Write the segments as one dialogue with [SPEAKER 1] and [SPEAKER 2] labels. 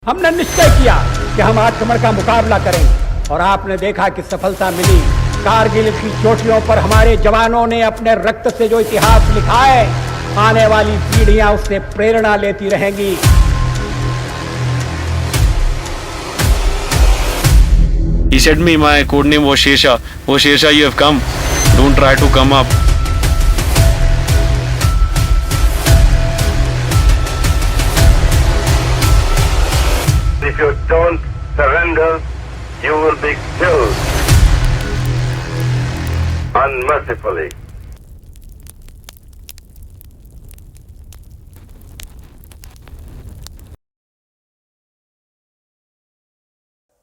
[SPEAKER 1] हमने निश्चय किया कि हम आक्रमण का मुकाबला करेंगे और आपने देखा कि सफलता मिली। कारगिल की चोटियों पर हमारे जवानों ने अपने रक्त से जो इतिहास लिखा है, आने वाली पीढ़ियां उससे प्रेरणा लेती रहेंगी।
[SPEAKER 2] He said me my code name was Shersha. Oh Shersha, you have come. Don't try to come up.
[SPEAKER 3] If you don't surrender, you will be killed unmercifully.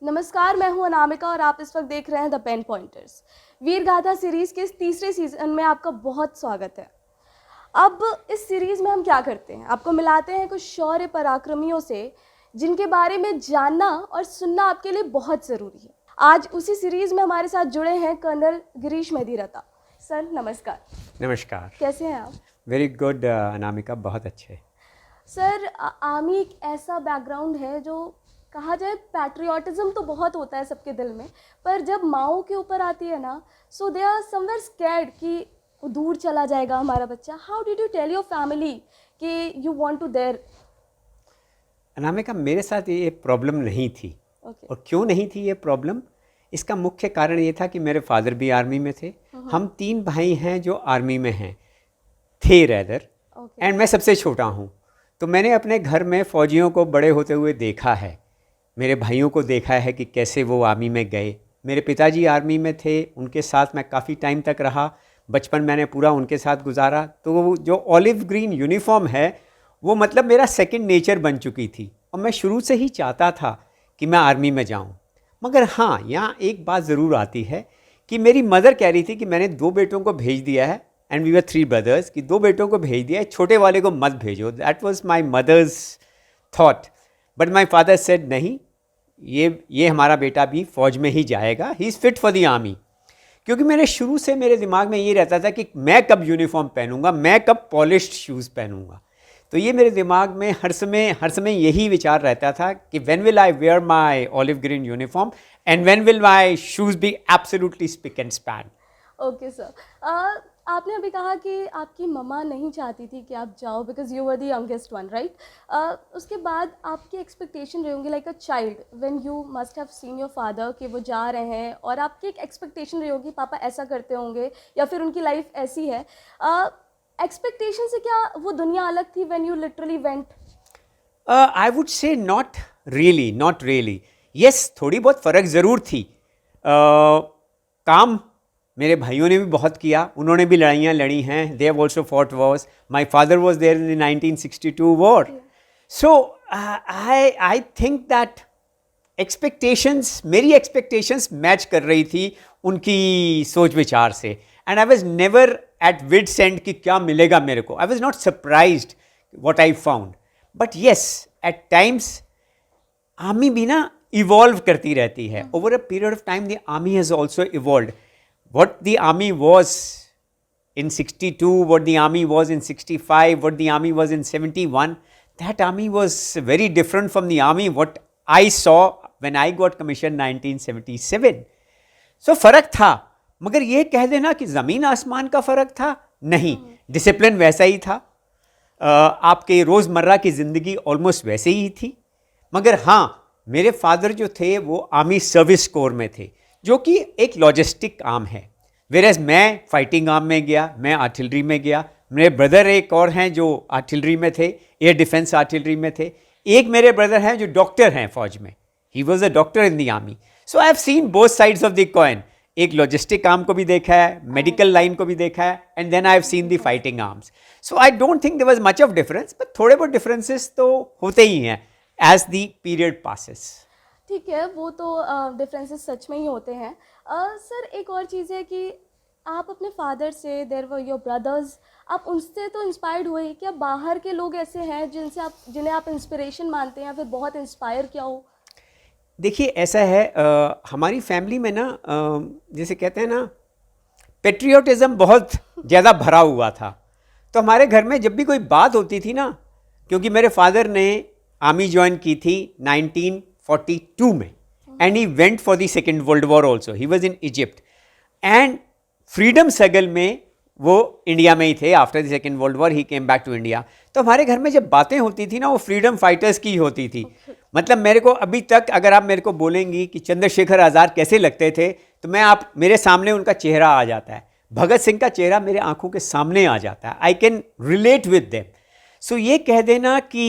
[SPEAKER 4] नमस्कार, मैं हूं अनामिका और आप इस वक्त देख रहे हैं द पेन पॉइंटर्स। वीर गाथा सीरीज के इस तीसरे सीजन में आपका बहुत स्वागत है। अब इस सीरीज में हम क्या करते हैं, आपको मिलाते हैं कुछ शौर्य पराक्रमियों से जिनके बारे में जानना और सुनना आपके लिए बहुत ज़रूरी है। आज उसी सीरीज में हमारे साथ जुड़े हैं कर्नल गिरीश मेधिरता। सर नमस्कार।
[SPEAKER 5] नमस्कार।
[SPEAKER 4] कैसे हैं आप?
[SPEAKER 5] वेरी गुड अनामिका, बहुत अच्छे।
[SPEAKER 4] सर आर्मी एक ऐसा बैकग्राउंड है जो कहा जाए पैट्रियोटिज्म तो बहुत होता है सबके दिल में, पर जब माओ के ऊपर आती है ना, so they are somewhere scared कि वो दूर चला जाएगा हमारा बच्चा। How did you tell your family कि you want to there?
[SPEAKER 5] Anamika, मेरे साथ ये प्रॉब्लम नहीं थी।
[SPEAKER 4] Okay.
[SPEAKER 5] और क्यों नहीं थी ये प्रॉब्लम? इसका मुख्य कारण ये था कि मेरे फादर भी आर्मी में थे। हम 3 भाई हैं जो आर्मी में हैं, थे रैदर, एंड मैं सबसे छोटा हूँ। तो मैंने अपने घर में फ़ौजियों को बड़े होते हुए देखा है, मेरे भाइयों को देखा है कि कैसे वो आर्मी में गए। मेरे पिताजी आर्मी में थे, उनके साथ मैं काफ़ी टाइम तक रहा, बचपन मैंने पूरा उनके साथ गुजारा। तो जो ऑलिव ग्रीन यूनिफॉर्म है वो मतलब मेरा सेकंड नेचर बन चुकी थी और मैं शुरू से ही चाहता था कि मैं आर्मी में जाऊं। मगर हाँ, यहाँ एक बात ज़रूर आती है कि मेरी मदर कह रही थी कि मैंने 2 बेटों को भेज दिया है, एंड वी वर 3 ब्रदर्स, कि 2 बेटों को भेज दिया है, छोटे वाले को मत भेजो। That was my mother's thought. But my father said नहीं, ये हमारा बेटा भी फ़ौज में ही जाएगा, he is fit for the army. क्योंकि मेरे शुरू से मेरे दिमाग में ये रहता था कि मैं कब यूनिफॉर्म पहनूंगा, मैं कब पॉलिश्ड शूज़ पहनूंगा। तो ये मेरे दिमाग में हर समय यही विचार रहता था कि when will I wear my olive green uniform and when will my shoes be absolutely spick and span.
[SPEAKER 4] Okay sir, आपने अभी कहा कि आपकी मम्मा नहीं चाहती थी कि आप जाओ because you were the youngest one, right? उसके बाद आपकी एक्सपेक्टेशन रही होंगी like a child when you must have seen your father कि वो जा रहे हैं, और आपकी एक एक्सपेक्टेशन रही होगी पापा ऐसा करते होंगे या फिर उनकी लाइफ ऐसी है। एक्सपेक्टेशन से क्या वो दुनिया अलग थी when you literally went?
[SPEAKER 5] I would से नॉट रियली। यस, थोड़ी बहुत फ़र्क ज़रूर थी। काम मेरे भाइयों ने भी बहुत किया, उन्होंने भी लड़ाइयाँ लड़ी हैं। They have also fought wars. My father was there in the 1962 war. So I think that मेरी एक्सपेक्टेशंस मैच कर रही थी उनकी सोच विचार से, and I was never at wits end कि क्या मिलेगा मेरे को। I was not surprised what I found. But yes, at times army भी ना इवॉल्व करती रहती है। Over a period of time the army has also evolved. What the army was in 62, what the army was in 65, what the army was in 71, that army was very different from the army what I saw when I got commissioned 1977. So फ़र्क था, मगर ये कह देना कि ज़मीन आसमान का फ़र्क था, नहीं। डिसिप्लिन वैसा ही था, आपके रोज़मर्रा की ज़िंदगी ऑलमोस्ट वैसे ही थी। मगर हाँ, मेरे फादर जो थे वो आर्मी सर्विस कोर में थे, जो कि एक लॉजिस्टिक आर्म है। वेरएज़ मैं फाइटिंग आर्म में गया, मैं आर्टिलरी में गया। मेरे ब्रदर एक और हैं जो आर्टिलरी में थे, एयर डिफेंस आर्टिलरी में थे। एक मेरे ब्रदर हैं जो डॉक्टर हैं फ़ौज में, he was a doctor in the army. So I have seen both sides of the coin. एक लॉजिस्टिक आर्म को भी देखा है, मेडिकल लाइन को भी देखा है, and then I have seen the fighting arms. So I don't think there was much of difference, but थोड़े बहुत डिफरेंसेस तो होते ही हैं एज द पीरियड पासेस।
[SPEAKER 4] ठीक है, वो तो डिफरेंसेस सच में ही होते हैं। सर एक और चीज़ है कि आप अपने फादर से, देयर वर योर ब्रदर्स, आप उनसे तो इंस्पायर्ड हुए, क्या बाहर के लोग ऐसे हैं जिन्हें आप इंस्पिरेशन मानते हैं या फिर बहुत इंस्पायर किया हो?
[SPEAKER 5] देखिए ऐसा है, हमारी फैमिली में ना जैसे कहते हैं ना, पेट्रियोटिज़म बहुत ज़्यादा भरा हुआ था। तो हमारे घर में जब भी कोई बात होती थी ना, क्योंकि मेरे फादर ने आर्मी ज्वाइन की थी 1942 में, and he went for the second world war also. He was in Egypt, and freedom struggle में वो इंडिया में ही थे. After the second world war he came back to India. तो हमारे घर में जब बातें होती थी ना, वो फ्रीडम फाइटर्स की होती थी. मतलब मेरे को अभी तक अगर आप मेरे को बोलेंगी कि चंद्रशेखर आज़ाद कैसे लगते थे, तो मैं आप मेरे सामने उनका चेहरा आ जाता है. भगत सिंह का चेहरा मेरे आंखों के सामने आ जाता है. I can relate with them. So ये कह देना कि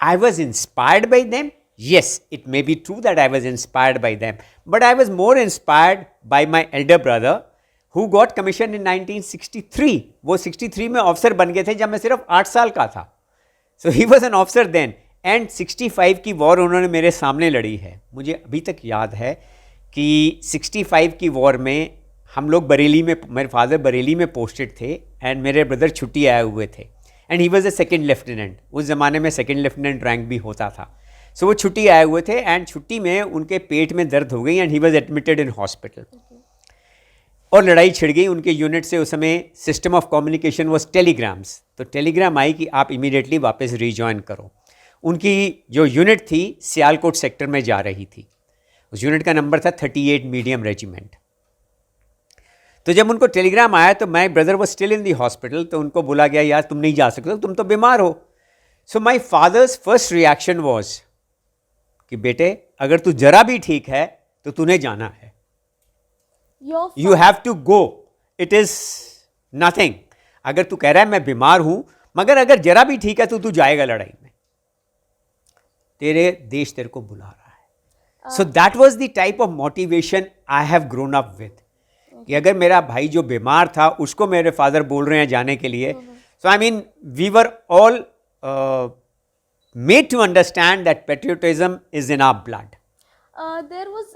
[SPEAKER 5] I was inspired by them, yes, it may be true that I was inspired by them, but I was more inspired by my elder brother who got commissioned in 1963. वो 63 में officer बन गए थे जब मैं सिर्फ 8 साल का था. So he was an officer then, and 65 की वॉर उन्होंने मेरे सामने लड़ी है. मुझे अभी तक याद है कि 65 की वॉर में हम लोग बरेली में, मेरे फादर बरेली में पोस्टेड थे एंड मेरे ब्रदर छुट्टी आए हुए थे, and he was a second lieutenant. उस ज़माने में सेकेंड लेफ्टिनेंट रैंक भी होता था. सो वो छुट्टी आए हुए थे, एंड छुट्टी में उनके पेट में दर्द हो गई and he was admitted in hospital. और लड़ाई छिड़ गई उनके यूनिट से. उस समय system of communication was telegrams. तो टेलीग्राम आई कि आप इमीडिएटली वापस रीजॉइन करो. उनकी जो यूनिट थी सियालकोट सेक्टर में जा रही थी. उस यूनिट का नंबर था 38 मीडियम रेजिमेंट. तो जब उनको टेलीग्राम आया तो my brother was still in the hospital. तो उनको बोला गया यार तुम नहीं जा सकते, तुम तो बीमार हो. So my father's first reaction was कि बेटे अगर तू जरा भी ठीक है तो तूने जाना है. You have to go, it is nothing. अगर तू कह रहा है मैं बीमार हूं, मगर अगर जरा भी ठीक है तो तू जाएगा लड़ाई में. तेरे देश तेरे को बुला रहा है. So that was the type of motivation I have grown up with. कि अगर मेरा भाई जो बीमार था उसको मेरे फादर बोल रहे हैं जाने के लिए. So I mean we were all made to understand that patriotism is in our blood.
[SPEAKER 4] There was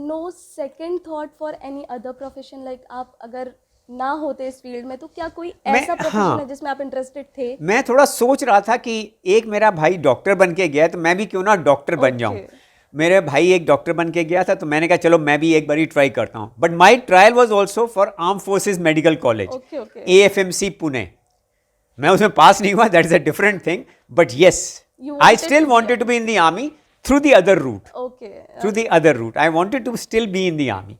[SPEAKER 4] no second thought for any other profession, like आप अगर ना होते इस फील्ड में तो क्या कोई ऐसा प्रोफेशन है जिसमें आप इंटरेस्टेड थे?
[SPEAKER 5] मैं थोड़ा सोच रहा था कि एक मेरा भाई डॉक्टर बन के गया तो मैं भी क्यों ना डॉक्टर बन जाऊं. मेरे भाई एक डॉक्टर बन के गया था तो मैंने कहा चलो मैं भी एक बारी ट्राई करता हूं. But my trial was also for arm forces medical college, AFMC Pune. मैं उसमें पास नहीं हुआ, that is a different thing. But yes, I still wanted to be in the army through the other route.
[SPEAKER 4] Okay.
[SPEAKER 5] Through the other route. I wanted to still be in the army.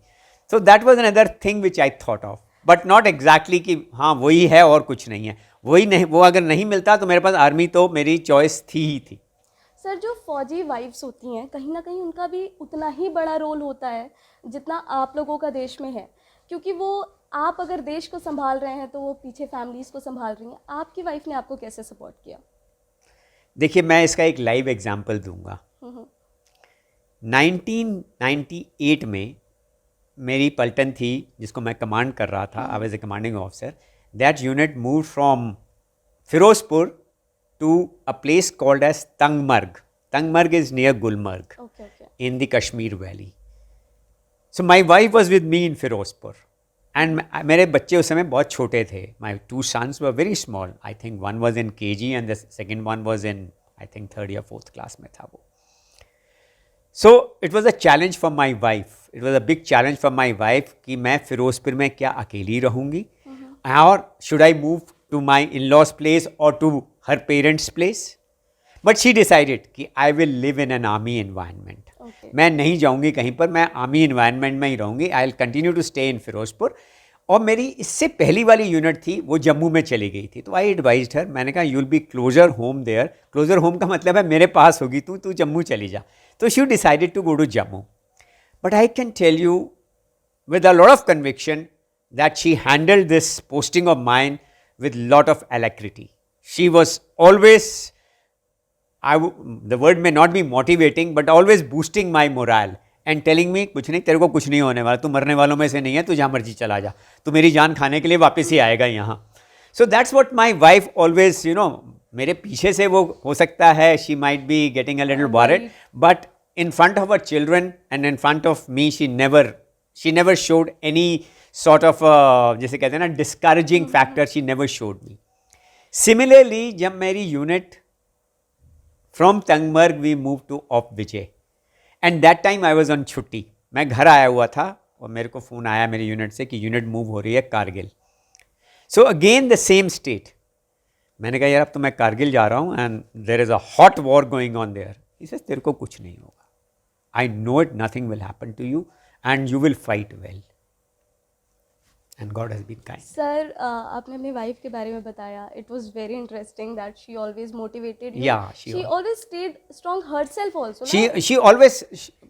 [SPEAKER 5] So that was another thing which I thought of. But not exactly कि हाँ वही है और कुछ नहीं है. वही नहीं, वो अगर नहीं मिलता तो मेरे पास आर्मी तो मेरी चॉइस थी ही थी.
[SPEAKER 4] सर जो फौजी वाइफ्स होती हैं कहीं ना कहीं उनका भी उतना ही बड़ा रोल होता है जितना आप लोगों का देश में है, क्योंकि वो आप अगर देश को संभाल रहे हैं तो वो पीछे फैमिलीज़ को संभाल रही हैं. आपकी वाइफ ने आपको कैसे सपोर्ट किया?
[SPEAKER 5] देखिए मैं इसका एक लाइव एग्जाम्पल दूंगा. 1998 में मेरी पलटन थी जिसको मैं कमांड कर रहा था. I was a commanding officer. That unit move from Firozpur to a place called as Tangmarg. Tangmarg is near Gulmarg in the Kashmir valley. So my wife was with me in Firozpur and मेरे बच्चे उस समय बहुत छोटे थे. My 2 sons were very small. I think one was in KG and the second one was in I think 3rd या 4th class में था वो. So it was a challenge for my wife. It was a big challenge for my wife कि मैं फिरोजपुर में क्या अकेली रहूँगी और should I move to my in laws place और to her parents place. But she decided कि I will live in an army environment. मैं नहीं जाऊंगी कहीं पर, मैं आर्मी एनवायरनमेंट में ही रहूंगी. I will continue to stay in Firozpur. और मेरी इससे पहली वाली यूनिट थी वो जम्मू में चली गई थी. तो आई एडवाइज्ड हर, मैंने कहा you will be closer home there. Closer home का मतलब है मेरे पास होगी तू जम्मू चली जा. तो she decided to go to Jammu. But I can tell you with a lot of conviction that she handled this posting of mine with lot of alacrity. She was always, the word may not be motivating but always boosting my morale and telling me कुछ नहीं, तेरे को कुछ नहीं होने वाला, तू मरने वालों में से नहीं है, तू जहाँ मर्जी चला जा, तू मेरी जान खाने के लिए वापस ही आएगा यहाँ. So that's what my wife always, you know, मेरे पीछे से वो हो सकता है she might be getting a little worried, but in front of her children and in front of me she never showed any sort of जैसे कहते हैं ना discouraging factor, she never showed me. Similarly जब मेरी unit From Tangmarg we moved to Op Vijay and that time I was on छुट्टी. मैं घर आया हुआ था और मेरे को फ़ोन आया मेरी यूनिट से कि यूनिट मूव हो रही है Kargil. So again the same state. मैंने कहा यार अब तो मैं कारगिल जा रहा हूँ and there is a hot war going on there. He says तेरे को कुछ नहीं होगा. I know it, nothing will happen to you and you will fight well. And God has been kind.
[SPEAKER 4] Sir आपने अपनी वाइफ के बारे में बताया. It was very interesting that she always motivated you.
[SPEAKER 5] Yeah,
[SPEAKER 4] she always stayed strong herself also.
[SPEAKER 5] She always,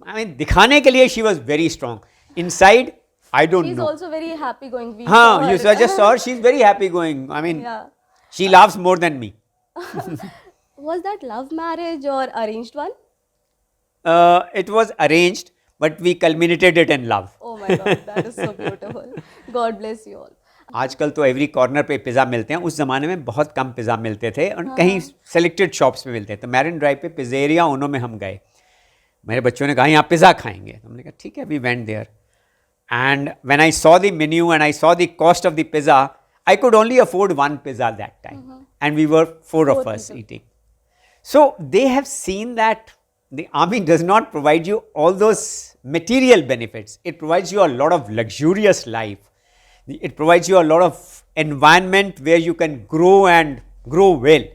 [SPEAKER 5] I mean, दिखाने के लिए she was very strong. Inside, I don't
[SPEAKER 4] she is
[SPEAKER 5] know.
[SPEAKER 4] Also very happy going. We
[SPEAKER 5] हाँ, you just saw her, she's very happy going. I mean,
[SPEAKER 4] Yeah.
[SPEAKER 5] she laughs more than me.
[SPEAKER 4] Was that love marriage or arranged one?
[SPEAKER 5] It was arranged, but we culminated it in love.
[SPEAKER 4] Oh my God, that is so beautiful. God bless you all.
[SPEAKER 5] आजकल तो every corner पे pizza मिलते हैं. उस ज़माने में बहुत कम pizza मिलते थे और कहीं सेलेक्टेड शॉप्स पे मिलते थे. तो मैरिन ड्राइव पे पिज़्ज़ेरिया उन्हों में हम गए. मेरे बच्चों ने कहा यहाँ पिज़्ज़ा खाएंगे. तो हमने कहा ठीक है, we went there and when I saw the menu and I saw the cost of the pizza, I could only afford one pizza that time and we were 4 of us eating. So they have seen that the army does not provide you all those material benefits. It provides you a lot of luxurious life. It provides you a lot of environment where you can grow and grow well.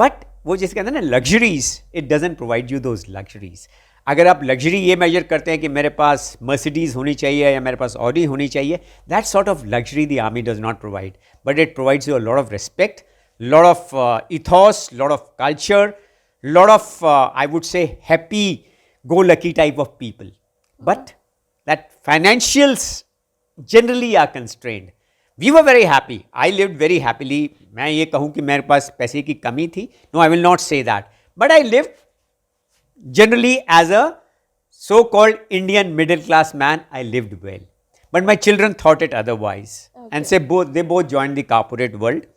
[SPEAKER 5] But वो जिसके अंदर ना luxuries, it doesn't provide you those luxuries. अगर आप luxury ये measure करते हैं कि मेरे पास Mercedes होनी चाहिए या मेरे पास Audi होनी चाहिए, that sort of luxury the army does not provide. But it provides you a lot of respect, lot of ethos, lot of culture, lot of I would say happy go lucky type of people. But that financials generally are constrained. We were very happy. I lived very happily. मैं ये कहूँ कि मेरे पास पैसे की कमी थी. No, I will not say that. But I lived generally as a so-called Indian middle class man. I lived well. But my children thought it otherwise. And they both joined the corporate world.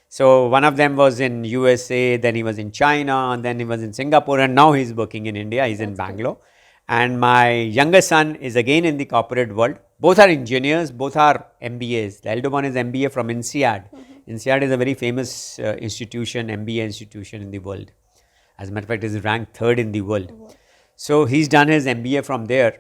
[SPEAKER 5] So one of them was in USA, then he was in China, and then he was in Singapore, and now he's working in India. He's in Bangalore. And my younger son is again in the corporate world. Both are engineers, both are MBAs. The elder one is MBA from INSEAD. INSEAD is a very famous institution, MBA institution in the world. As a matter of fact, it is ranked 3rd in the world. So he's done his MBA from there.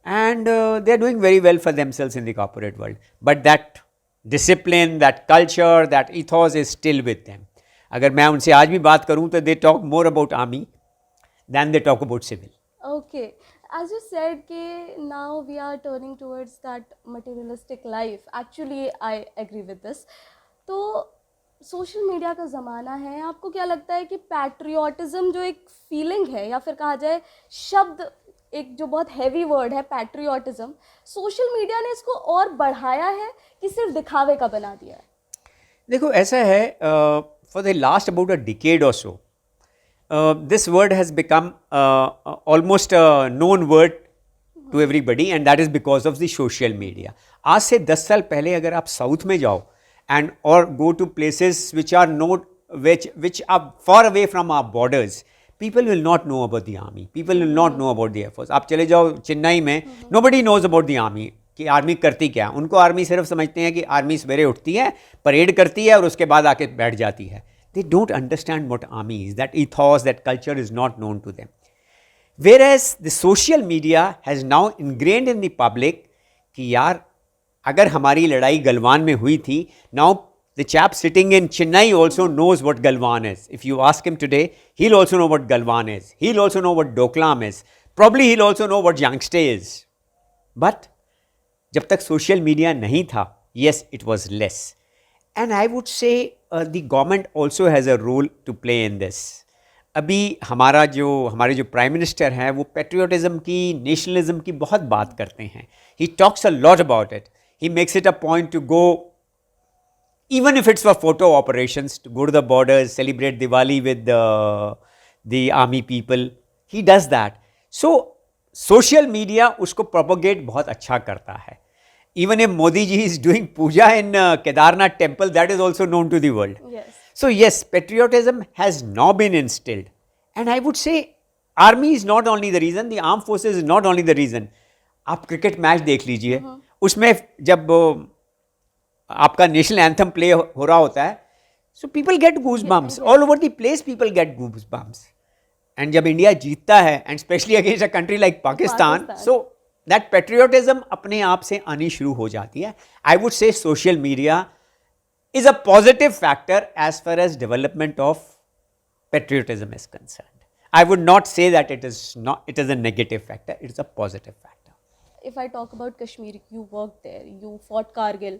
[SPEAKER 5] And they're doing very well for themselves in the corporate world. But that discipline, that culture, that ethos is still with them. अगर मैं उनसे आज भी बात करूं तो they talk more about army than they talk about civil.
[SPEAKER 4] Okay, as you said कि now we are turning towards that materialistic life. Actually, I agree with this. तो सोशल मीडिया का ज़माना है. आपको क्या लगता है कि पैट्रियोटिज़म जो एक फीलिंग है या फिर कहा जाए शब्द, एक जो बहुत हैवी वर्ड है पैट्रियोटिज्म, सोशल मीडिया ने इसको और बढ़ाया है कि सिर्फ दिखावे का बना दिया है?
[SPEAKER 5] देखो ऐसा है, for the last about a decade or so this word has become almost a known word to everybody and that is because of the social media. आज से 10 साल पहले अगर आप साउथ में जाओ एंड और go to places which are not which are far away from our borders, people will not know about the army, people will not know about the air force. आप चले जाओ चेन्नई में, nobody knows about the army कि army करती क्या. उनको army सिर्फ समझते हैं कि आर्मी सवेरे उठती है, परेड करती है और उसके बाद आके बैठ जाती है. They don't understand what army is. That ethos, that culture is not known to them. Whereas the social media has now ingrained in the public कि यार अगर हमारी लड़ाई गलवान में हुई थी, now the chap sitting in Chennai also knows what Galwan is. If you ask him today, he'll also know what Galwan is. He'll also know what Doklam is. Probably he'll also know what Yangtze is. But जब तक social media नहीं था, yes, it was less. And I would say the government also has a role to play in this. अभी हमारे जो prime minister हैं वो patriotism की, नेशनलिज्म की बहुत बात करते हैं. He talks a lot about it. He makes it a point to go, even if it's for photo operations, to go to the borders, celebrate Diwali with the army people. He does that. So, social media उसको propagate बहुत अच्छा करता है. Even if Modi ji is doing puja in Kedarnath temple, that is also known to the world.
[SPEAKER 4] Yes.
[SPEAKER 5] So, yes, patriotism has now been instilled. And I would say, army is not only the reason, the armed forces is not only the reason. आप cricket match देख लीजिए, उसमें जब आपका national anthem play हो रहा होता है, so people get goosebumps all over the place, people get goosebumps. And जब इंडिया जीतता है and specially against a country like Pakistan, so that patriotism अपने आप से आनी शुरू हो जाती है. I would say social media is a positive factor as far as development of patriotism is concerned. I would not say that it is a negative factor, it is a positive factor.
[SPEAKER 4] If I talk about Kashmir, you worked there, you fought Kargil.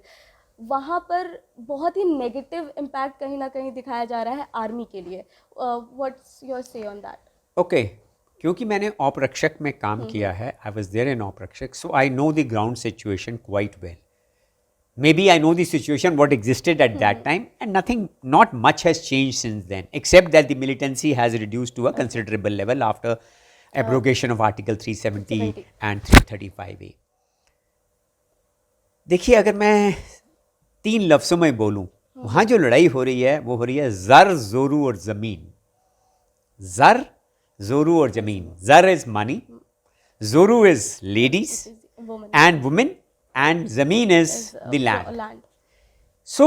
[SPEAKER 4] वहाँ पर बहुत ही negative impact कहीं ना कहीं दिखाया जा रहा है आर्मी के लिए. What's your say on that?
[SPEAKER 5] Okay, क्योंकि मैंने औपरक्षक में काम किया है, आई वॉज देयर इन औपरक्षक, so I know the ground situation quite well. Maybe I know the situation what existed at that time, and not much has changed since then, except that the militancy has reduced to a considerable level after abrogation of Article 370 and 335A. देखिए, अगर मैं 3 लफ्ज़ों में बोलूँ, वहाँ जो लड़ाई हो रही है वो हो रही है ज़र, ज़ोरू और ज़मीन. ज़र, ज़ोरू और ज़मीन. ज़र इज़ मनी, ज़ोरू is ladies and women, and Zameen is the land. So,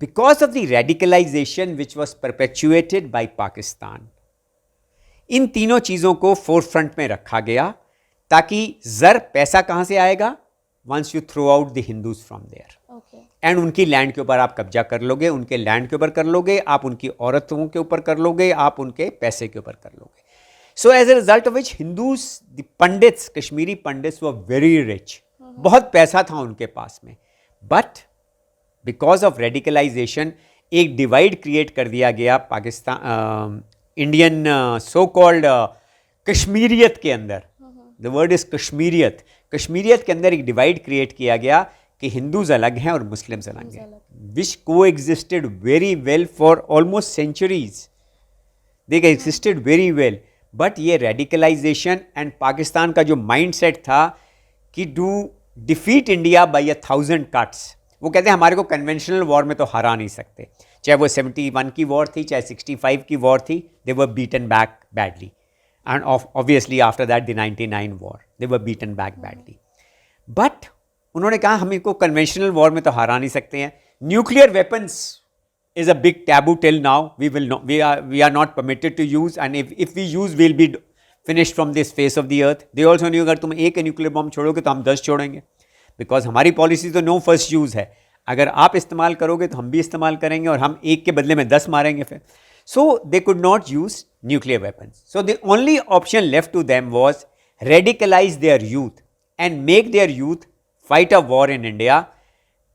[SPEAKER 5] because of the radicalization which was perpetuated by Pakistan, इन तीनों चीज़ों को फोरफ्रंट में रखा गया ताकि ज़र पैसा कहाँ से आएगा? Once you throw out the Hindus from there.
[SPEAKER 4] Okay.
[SPEAKER 5] And उनकी लैंड के ऊपर आप कब्जा कर लोगे, उनके लैंड के ऊपर कर लोगे, आप उनकी औरतों के ऊपर कर लोगे, आप उनके पैसे के ऊपर कर लोगे. So as a result of which Hindus, the Pandits, Kashmiri Pandits were very rich. बहुत पैसा था उनके पास में. बट बिकॉज ऑफ रेडिकलाइजेशन एक डिवाइड क्रिएट कर दिया गया पाकिस्तान इंडियन सो कॉल्ड कश्मीरियत के अंदर. द वर्ड इज कश्मीरियत. कश्मीरियत के अंदर एक डिवाइड क्रिएट किया गया कि हिंदूज अलग हैं और मुस्लिम्स अलग हैं, which coexisted very well for almost centuries. They existed very well. But ये रेडिकलाइजेशन एंड पाकिस्तान का जो माइंड सेट था कि to defeat India by 1,000 cuts. वो कहते हैं हमारे को कन्वेंशनल वॉर में तो हरा नहीं सकते, चाहे वो 71 की वॉर थी, चाहे 65 की वॉर थी. They were beaten back badly, and obviously after that the 99 war they were beaten back badly. But उन्होंने कहा हम इनको कन्वेंशनल वॉर में तो हरा नहीं सकते हैं. Nuclear weapons is a big taboo till now. We are not permitted to use, and if we use, we'll be finished from this face of the earth. They also knew अगर तुम एक nuclear bomb छोड़ोगे तो हम 10 छोड़ेंगे, because हमारी policy तो no first use है. अगर आप इस्तेमाल करोगे तो हम भी इस्तेमाल करेंगे और हम एक के बदले में 10 मारेंगे फिर. So they could not use nuclear weapons. So the only option left to them was radicalize their youth and make their youth fight a war in India.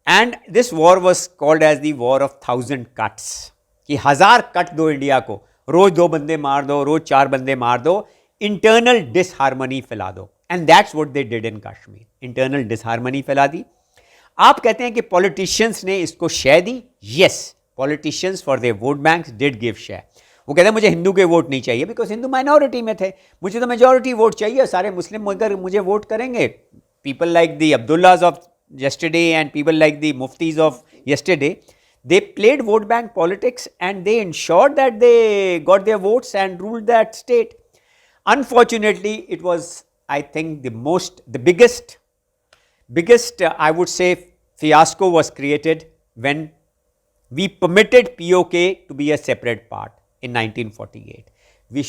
[SPEAKER 5] And this war was called as the war of 1,000 cuts, कि 1000 cut दो India को, रोज 2 बंदे मार दो, रोज 4 बंदे मार दो, internal disharmony फैला दो. And that's what they did in Kashmir. Internal disharmony फैला दी. आप कहते हैं कि पॉलिटिशियंस ने इसको शय दी. Yes, politicians for their vote banks did give share. वो कहते हैं मुझे हिंदू के वोट नहीं चाहिए बिकॉज हिंदू माइनॉरिटी में थे, मुझे तो मेजॉरिटी वोट चाहिए, सारे मुस्लिम अगर मुझे वोट करेंगे. People like the Abdullahs of yesterday and people like the muftis of yesterday, they played vote bank politics and they ensured that they got their votes and ruled that state. Unfortunately, it was, I think, the biggest I would say fiasco was created when we permitted POK to be a separate part in 1948. We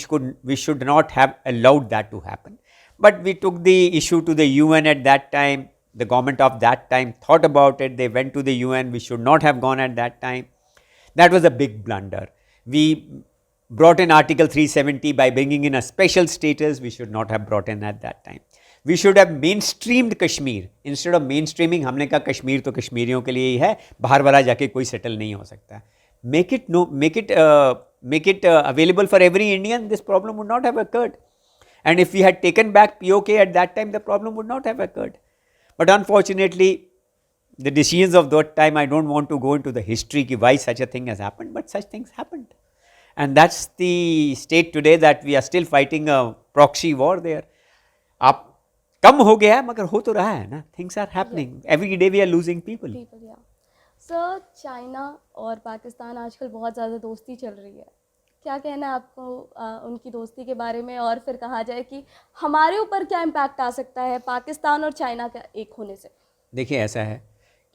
[SPEAKER 5] should not have allowed that to happen. But we took the issue to the UN at that time. The government of that time thought about it. They went to the UN. We should not have gone at that time. That was a big blunder. We brought in Article 370 by bringing in a special status. We should not have brought in at that time. We should have mainstreamed Kashmir. Instead of mainstreaming, हमने कहा कश्मीर तो कश्मीरियों के लिए ही है, बाहर वाला जाके कोई सेटल नहीं हो सकता. Make it available for every Indian. This problem would not have occurred. And if we had taken back POK at that time, the problem would not have occurred. But unfortunately, the decisions of that time, I don't want to go into the history ki why such a thing has happened, but such things happened. And that's the state today, that we are still fighting a proxy war there. अब कम हो गया है मगर हो तो रहा है ना. Things are happening. Every day we are losing people.
[SPEAKER 4] Yeah. Sir, China और पाकिस्तान आजकल बहुत ज़्यादा दोस्ती चल रही है. क्या कहना है आपको उनकी दोस्ती के बारे में, और फिर कहा जाए कि हमारे ऊपर क्या इम्पैक्ट आ सकता है पाकिस्तान और चाइना का एक होने से?
[SPEAKER 5] देखिए, ऐसा है,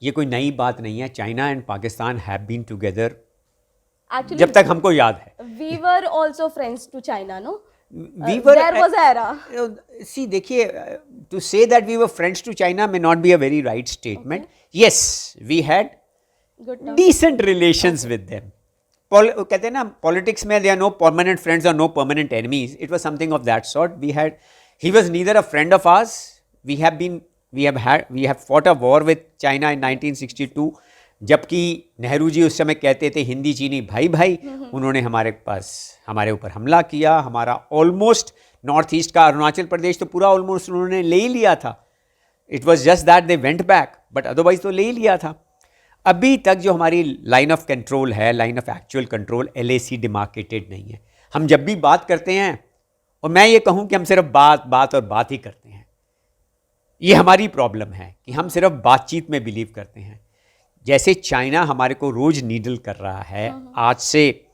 [SPEAKER 5] ये कोई नई बात नहीं है. China and Pakistan have been together जब तक हमको याद है.
[SPEAKER 4] We were also friends to China, no?
[SPEAKER 5] We were,
[SPEAKER 4] there was era.
[SPEAKER 5] See, देखिए, to say that we were friends to China may not be a very right statement. Okay. Yes, we had
[SPEAKER 4] good terms.
[SPEAKER 5] decent relations with them. कहते हैं ना politics में there are no permanent friends or no permanent enemies. It was something of that sort. He was neither a friend of ours. We have fought a war with China in 1962. जबकि नेहरू जी उस समय कहते थे हिंदी चीनी भाई भाई, उन्होंने हमारे ऊपर हमला किया. हमारा ऑलमोस्ट नॉर्थ ईस्ट का अरुणाचल प्रदेश तो पूरा ऑलमोस्ट उन्होंने ले ही लिया था. It was just that they went back, but otherwise तो ले ही लिया था. अभी तक जो हमारी लाइन ऑफ कंट्रोल है, line of actual control, LAC demarcated नहीं है. हम जब भी बात करते हैं, और मैं ये कहूँ कि हम सिर्फ बात और बात ही करते हैं. ये हमारी प्रॉब्लम है कि हम सिर्फ बातचीत में बिलीव करते हैं. जैसे चाइना हमारे को रोज़ नीडल कर रहा है, आज से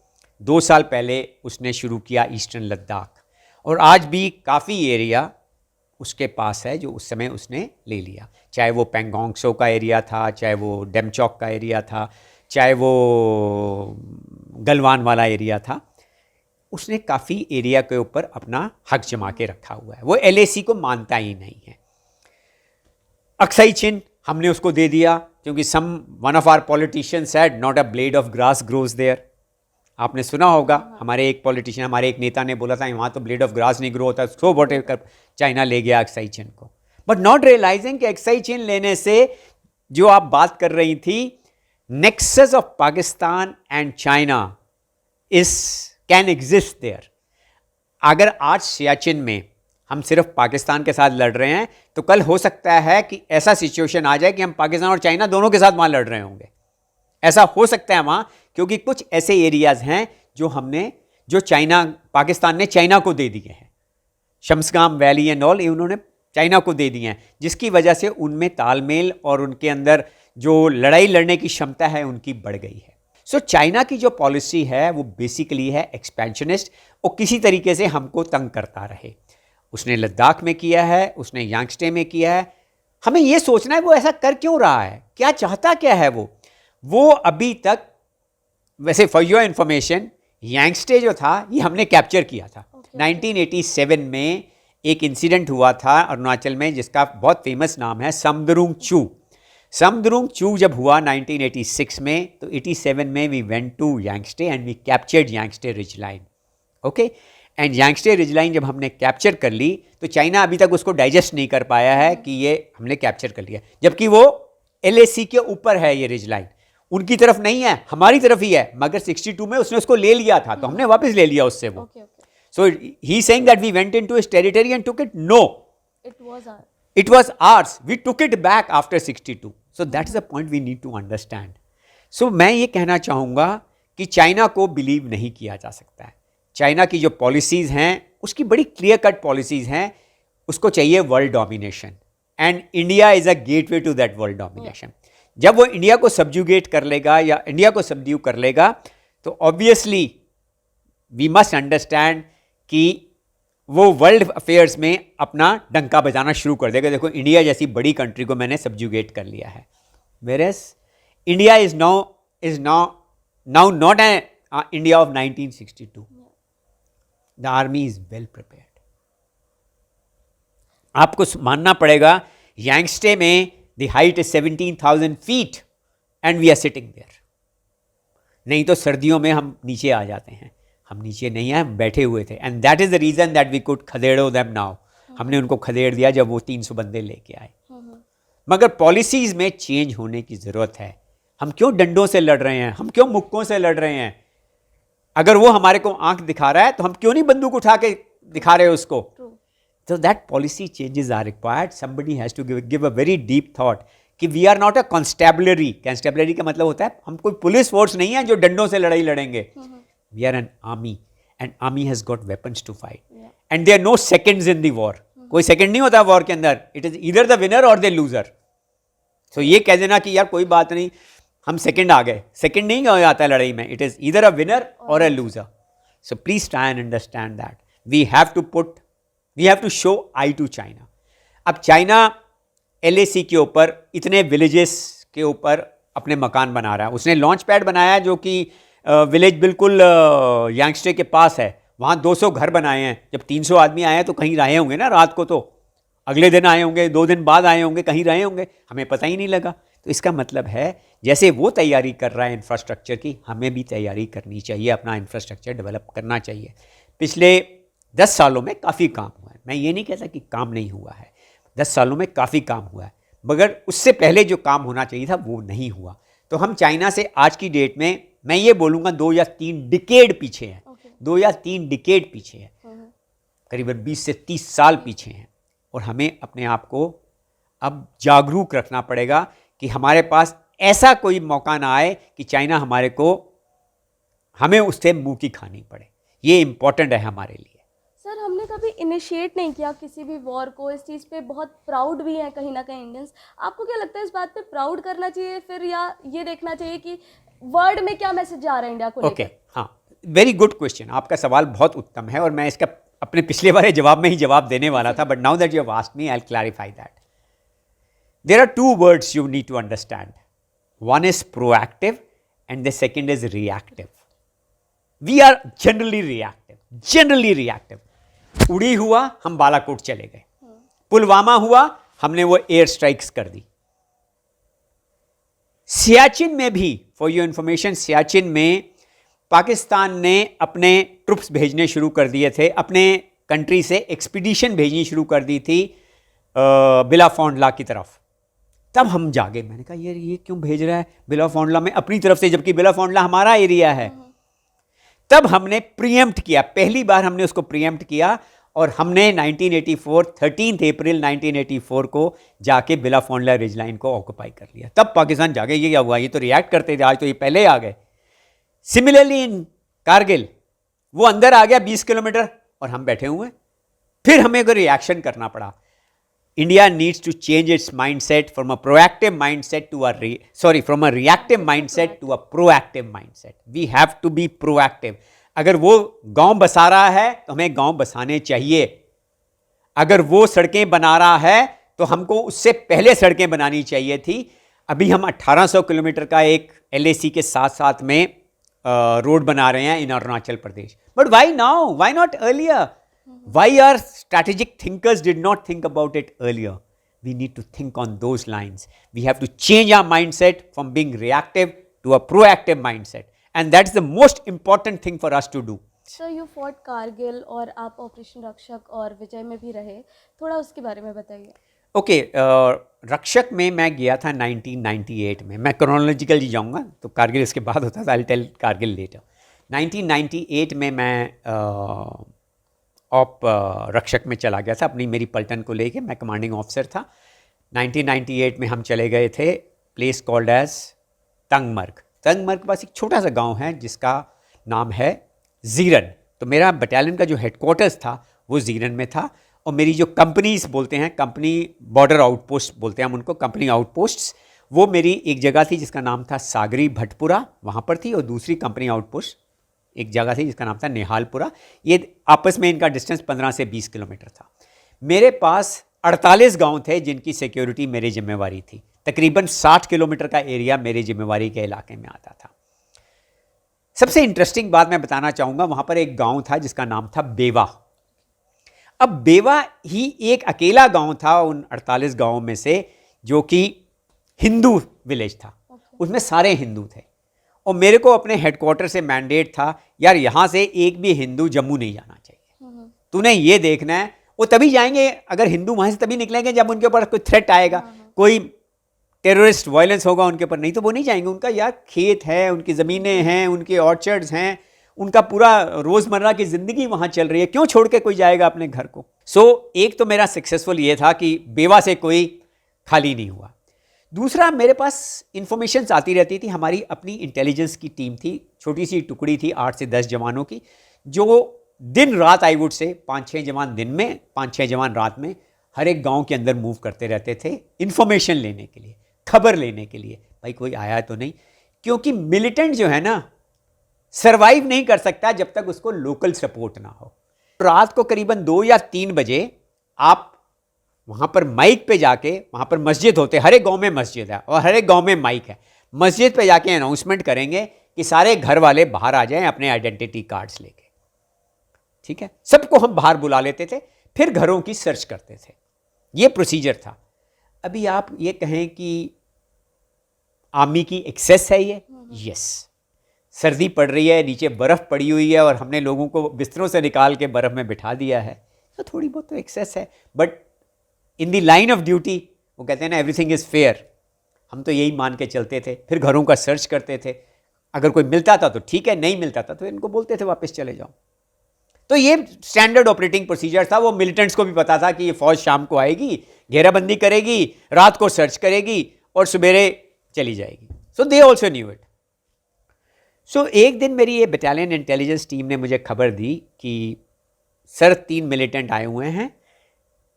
[SPEAKER 5] 2 साल पहले उसने शुरू किया ईस्टर्न लद्दाख, और आज भी काफ़ी एरिया उसके पास है जो उस समय उसने ले लिया. चाहे वो पेंगोंग त्सो का एरिया था, चाहे वो डेमचौक का एरिया था, चाहे वो गलवान वाला एरिया था. उसने काफ़ी एरिया के ऊपर अपना हक जमा के रखा हुआ है. वो LAC को मानता ही नहीं है. अक्साई चिन हमने उसको दे दिया क्योंकि one of our politician said not a blade of grass grows there. आपने सुना होगा, हमारे एक नेता ने बोला था वहाँ तो ब्लेड ऑफ ग्रास नहीं ग्रो होता. सो वॉट एवर चाइना ले गया अक्साई चिन को, बट नॉट रियलाइजिंग कि अक्साई चिन लेने से जो आप बात कर रही थी, nexus of Pakistan and China can exist there. अगर आज सियाचिन में हम सिर्फ पाकिस्तान के साथ लड़ रहे हैं, तो कल हो सकता है कि ऐसा सिचुएशन आ जाए कि हम पाकिस्तान और चाइना दोनों के साथ वहाँ लड़ रहे होंगे. ऐसा हो सकता है वहाँ, क्योंकि कुछ ऐसे एरियाज़ हैं जो पाकिस्तान ने चाइना को दे दिए हैं. शम्सगाम वैली एंड ऑल ये उन्होंने चाइना को दे दिए हैं, जिसकी वजह से उनमें तालमेल और उनके अंदर जो लड़ाई लड़ने की क्षमता है उनकी बढ़ गई है. सो चाइना की जो पॉलिसी है वो बेसिकली है एक्सपेंशनिस्ट, और किसी तरीके से हमको तंग करता रहे. उसने लद्दाख में किया है, उसने यांगस्टे में किया है. हमें ये सोचना है वो ऐसा कर क्यों रहा है, क्या चाहता क्या है वो अभी तक. वैसे फॉर योर इन्फॉर्मेशन, यांगस्टे जो था ये हमने कैप्चर किया था. 1987 में एक इंसिडेंट हुआ था अरुणाचल में जिसका बहुत फेमस नाम है समदरुंग चू. समदरुंग चू जब हुआ 1986 में, तो 87 में we went to Yangste and we captured Yangste ridge line. Okay, and Yangste ridge line जब हमने कैप्चर कर ली, तो चाइना अभी तक उसको डाइजेस्ट नहीं कर पाया है कि ये हमने कैप्चर कर लिया, जबकि वो LAC के ऊपर है. ये रिज लाइन उनकी तरफ नहीं है, हमारी तरफ ही है. मगर 62 में उसने उसको ले लिया था, तो हमने वापस ले लिया उससे वो. So he saying that we went into his territory and took it. No, it was ours. We took it back after 62. So that is the point we need to understand. So मैं ये कहना चाहूँगा कि China को believe नहीं किया जा सकता है. चाइना की जो पॉलिसीज़ हैं उसकी बड़ी क्लियर कट पॉलिसीज़ हैं. उसको चाहिए world domination, and India is a gateway to that world domination. जब वो इंडिया को सब्जुगेट कर लेगा या इंडिया को सबड्यू कर लेगा, तो ऑब्वियसली वी मस्ट अंडरस्टैंड कि वो वर्ल्ड अफेयर्स में अपना डंका बजाना शुरू कर देगा. देखो, इंडिया जैसी बड़ी कंट्री को मैंने सब्जुगेट कर लिया है. Whereas India is now not an India of 1962. The army is well prepared. आपको मानना पड़ेगा, यांगस्टे में the height is 17,000 feet and we are sitting there. नहीं तो सर्दियों में हम नीचे आ जाते हैं. हम नीचे नहीं आए, हम बैठे हुए थे. And that is the reason that we could खदेड़ो देम नाउ. हमने उनको खदेड़ दिया जब वो 300 बंदे लेके आए. मगर पॉलिसीज में चेंज होने की जरूरत है. हम क्यों डंडों से लड़ रहे हैं, हम क्यों मुक्कों से लड़ रहे हैं? अगर वो हमारे को आंख दिखा रहा है तो हम क्यों नहीं बंदूक उठा के दिखा रहे उसको? तो that policy changes are required. Somebody has to give a very deep thought कि we are not a constabulary. Constabulary का मतलब होता है हम कोई पुलिस फोर्स नहीं है जो डंडों से लड़ाई लड़ेंगे. We are an army, and army has got weapons to fight. And there are no seconds in the war. कोई सेकंड नहीं होता वॉर के अंदर. It is either the winner or the loser. So ये कह देना कि यार कोई बात नहीं, हम सेकंड आ गए, सेकंड नहीं आता है लड़ाई में. It is either a winner or a loser. So please try and understand that. We have to show eye to China. अब चाइना LAC के ऊपर इतने विलेजेस के ऊपर अपने मकान बना रहा है. उसने लॉन्च पैड बनाया जो कि विलेज बिल्कुल यांगस्टे के पास है. वहाँ 200 घर बनाए हैं. जब 300 आदमी आए हैं तो कहीं रहे होंगे ना रात को, तो अगले दिन आए होंगे, 2 दिन बाद आए होंगे, कहीं रहे होंगे, हमें पता ही नहीं लगा. तो इसका मतलब है जैसे वो तैयारी कर रहा है इंफ्रास्ट्रक्चर की, हमें भी तैयारी करनी चाहिए, अपना इंफ्रास्ट्रक्चर डेवलप करना चाहिए। पिछले 10 सालों में काफ़ी काम हुआ है, मैं ये नहीं कहता कि काम नहीं हुआ है, 10 सालों में काफ़ी काम हुआ है, मगर उससे पहले जो काम होना चाहिए था वो नहीं हुआ। तो हम चाइना से आज की डेट में मैं ये बोलूँगा 2 या 3 डिकेड पीछे हैं, 2 या 3 डिकेड पीछे हैं, करीबन 20 से 30 साल पीछे हैं। और हमें अपने आप को अब जागरूक रखना पड़ेगा कि हमारे पास ऐसा कोई मौका ना आए कि चाइना हमें उससे मुंह की खानी पड़े। ये इम्पोर्टेंट है हमारे लिए।
[SPEAKER 4] सर हमने कभी इनिशिएट नहीं किया किसी भी वॉर को, इस चीज़ पे बहुत प्राउड भी हैं कहीं ना कहीं इंडियंस। आपको क्या लगता है इस बात पे प्राउड करना चाहिए फिर, या ये देखना चाहिए कि वर्ल्ड में क्या मैसेज जा रहा है इंडिया को लेकर?
[SPEAKER 5] ओके, हाँ, वेरी गुड क्वेश्चन। आपका सवाल बहुत उत्तम है और मैं इसका अपने पिछले वाले जवाब में ही जवाब देने वाला था, but now that you have asked me I will clarify that. There are 2 words you need to understand. One is proactive and the second is reactive. We are generally reactive. उड़ी हुआ हम बालाकोट चले गए, पुलवामा हुआ हमने वो एयर स्ट्राइक्स कर दी। सियाचिन में भी, फॉर योर इंफॉर्मेशन, सियाचिन में पाकिस्तान ने अपने ट्रुप्स भेजने शुरू कर दिए थे, अपने कंट्री से एक्सपीडिशन भेजनी शुरू कर दी थी बिलाफोंडला की तरफ। तब हम जागे, मैंने कहा ये क्यों भेज रहा है बिलाफोंडला में अपनी तरफ से, जबकि बिलाफोंडला हमारा एरिया है। तब हमने प्रीएम्प्ट किया, पहली बार हमने उसको प्रीएम्प्ट किया और हमने 13 अप्रैल 1984 को जाके बिलाफोंडला रिज लाइन को ऑक्युपाई कर लिया। तब पाकिस्तान जागे, ये क्या हुआ, ये तो रिएक्ट करते थे, आज तो ये पहले आ गए। सिमिलरली इन कारगिल, वो अंदर आ गया 20 किलोमीटर और हम बैठे हुए, फिर हमें कोई रिएक्शन करना पड़ा। India needs to change its mindset from a proactive mindset to from a reactive mindset to a proactive mindset. We have to be proactive. अगर वो गांव बसा रहा है तो हमें गांव बसाने चाहिए, अगर वो सड़कें बना रहा है तो हमको उससे पहले सड़कें बनानी चाहिए थी। अभी हम 1800 किलोमीटर का एक LAC के साथ साथ में रोड बना रहे हैं in Arunachal Pradesh. But why now, why not earlier? Why our strategic thinkers did not think about it earlier? We need to think on those lines. We have to change our mindset from being reactive to a proactive mindset. And that's the most important thing for us to do.
[SPEAKER 4] Sir you fought Kargil और आप operation रक्षक और विजय में भी रहे, थोड़ा उसके बारे में बताइए।
[SPEAKER 5] ओके, रक्षक में मैं गया था 1998 में। मैं क्रोनोलॉजिकली जाऊंगा तो कारगिल इसके बाद होता था, I will tell Kargil later. 1998 में मैं रक्षक में चला गया था, अपनी मेरी पलटन को लेके। मैं कमांडिंग ऑफिसर था। 1998 में हम चले गए थे place called as Tangmarg. Tangmarg के पास एक छोटा सा गांव है जिसका नाम है जीरन। तो मेरा बटालियन का जो हेडक्वार्टर्स था वो जीरन में था, और मेरी जो कंपनीज बोलते हैं, कंपनी बॉर्डर आउटपोस्ट बोलते हैं हम उनको, कंपनी आउटपोस्ट्स, वो मेरी एक जगह थी जिसका नाम था सागरी भटपुरा, वहाँ पर थी। और दूसरी कंपनी आउटपोस्ट एक जगह थी जिसका नाम था निहालपुरा। ये आपस में इनका डिस्टेंस 15 से 20 किलोमीटर था। मेरे पास 48 गांव थे जिनकी सिक्योरिटी मेरी जिम्मेवारी थी। तकरीबन 60 किलोमीटर का एरिया मेरी जिम्मेवारी के इलाके में आता था। सबसे इंटरेस्टिंग बात मैं बताना चाहूँगा, वहाँ पर एक गांव था जिसका नाम था बेवा। अब बेवा ही एक अकेला गांव था उन 48 गाँवों में से जो कि हिंदू विलेज था। उसमें सारे हिंदू थे और मेरे को अपने हेडक्वार्टर से मैंडेट था, यार यहाँ से एक भी हिंदू जम्मू नहीं जाना चाहिए, तूने ये देखना है। वो तभी जाएंगे अगर हिंदू वहाँ से तभी निकलेंगे जब उनके ऊपर कोई थ्रेट आएगा, कोई टेररिस्ट वायलेंस होगा उनके ऊपर, नहीं तो वो नहीं जाएंगे। उनका यार खेत है, उनकी ज़मीनें हैं, उनके ऑर्चर्ड्स हैं, उनका पूरा रोज़मर्रा की ज़िंदगी वहाँ चल रही है, क्यों छोड़ के कोई जाएगा अपने घर को। एक तो मेरा सक्सेसफुल ये था कि बेवा से कोई खाली नहीं हुआ। दूसरा, मेरे पास इंफॉर्मेशंस आती रहती थी। हमारी अपनी इंटेलिजेंस की टीम थी, छोटी सी टुकड़ी थी 8 से 10 जवानों की, जो दिन रात, आई वुड से 5-6 जवान दिन में, 5-6 जवान रात में, हर एक गांव के अंदर मूव करते रहते थे इंफॉर्मेशन लेने के लिए, खबर लेने के लिए, भाई कोई आया तो नहीं। क्योंकि मिलिटेंट जो है ना, सर्वाइव नहीं कर सकता जब तक उसको लोकल सपोर्ट ना हो। रात को करीबन 2 या 3 बजे आप वहाँ पर माइक पे जाके, वहाँ पर मस्जिद होते, हर एक गांव में मस्जिद है और हर एक गांव में माइक है, मस्जिद पे जाके अनाउंसमेंट करेंगे कि सारे घर वाले बाहर आ जाएं अपने आइडेंटिटी कार्ड्स लेके। ठीक है, सबको हम बाहर बुला लेते थे, फिर घरों की सर्च करते थे। ये प्रोसीजर था। अभी आप ये कहें कि आर्मी की एक्सेस है ये? यस। सर्दी पड़ रही है, नीचे बर्फ़ पड़ी हुई है और हमने लोगों को बिस्तरों से निकाल के बर्फ़ में बिठा दिया है, तो थोड़ी बहुत तो एक्सेस है। But in the line of duty वो कहते हैं ना, एवरीथिंग इज़ फेयर। हम तो यही मान के चलते थे, फिर घरों का सर्च करते थे, अगर कोई मिलता था तो ठीक है, नहीं मिलता था तो इनको बोलते थे वापस चले जाओ। तो ये स्टैंडर्ड ऑपरेटिंग प्रोसीजर था। वो मिलिटेंट्स को भी पता था कि ये फौज शाम को आएगी, घेराबंदी करेगी, रात को सर्च करेगी और सवेरे चली जाएगी। सो दे ऑल्सो न्यू इट। सो एक दिन मेरी ये बटालियन इंटेलिजेंस टीम ने मुझे खबर दी कि सर 3 मिलिटेंट आए हुए हैं,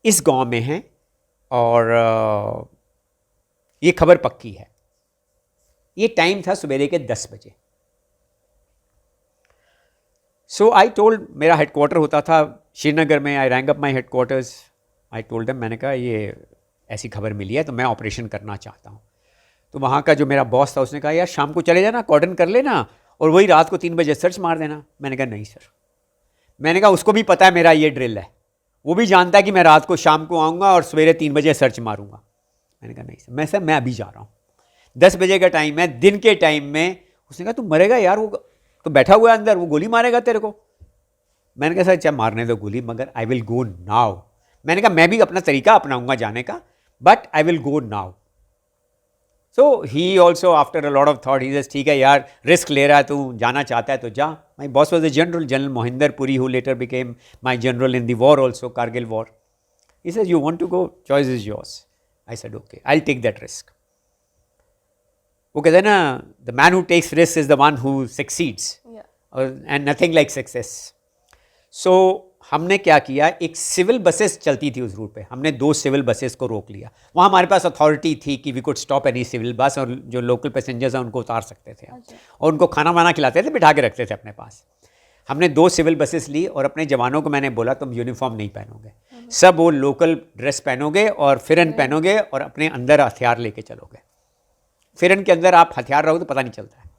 [SPEAKER 5] इस गांव में हैं और ये खबर पक्की है। ये टाइम था सवेरे के 10 बजे। सो आई टोल्ड, मेरा हेडक्वार्टर होता था श्रीनगर में, आई rank up my headquarters, I told them, मैंने कहा ये ऐसी खबर मिली है तो मैं ऑपरेशन करना चाहता हूँ। तो वहाँ का जो मेरा बॉस था उसने कहा यार शाम को चले जाना, कॉर्डन कर लेना और वही रात को 3 बजे सर्च मार देना। मैंने कहा नहीं सर। मैंने कहा उसको भी पता है मेरा ये ड्रिल है, वो भी जानता है कि मैं रात को शाम को आऊँगा और सवेरे 3 बजे सर्च मारूंगा। मैंने कहा नहीं सर, मैं अभी जा रहा हूँ, 10 बजे का टाइम है, दिन के टाइम में। उसने कहा तू मरेगा यार, वो तो बैठा हुआ है अंदर, वो गोली मारेगा तेरे को। मैंने कहा सर चाहे मारने दो गोली, मगर आई विल गो नाउ। मैंने कहा मैं भी अपना तरीका अपनाऊंगा जाने का, but I will go now. So he also after a lot of thought he says ठीक है यार, रिस्क ले रहा है, तू जाना चाहता है तो जा। My boss was a general Mohinder Puri, who later became my general in the war also, Kargil war. He says you want to go, choice is yours. I said okay, I will take that risk. वो कहते हैं ना, the man who takes risk is the one who succeeds, and nothing like success. So हमने क्या किया, एक civil buses चलती थी उस रूट पे, हमने 2 सिविल बसेस को रोक लिया। वहाँ हमारे पास अथॉरिटी थी कि we could stop any civil bus, और जो लोकल पैसेंजर्स हैं उनको उतार सकते थे और उनको खाना वाना खिलाते थे, बिठा के रखते थे अपने पास। हमने 2 सिविल बसेस ली और अपने जवानों को मैंने बोला तुम यूनिफॉर्म नहीं पहनोगे, सब वो लोकल ड्रेस पहनोगे और फिरन पहनोगे और अपने अंदर हथियार लेके चलोगे। फिरन के अंदर आप हथियार रहोगे तो पता नहीं चलता है।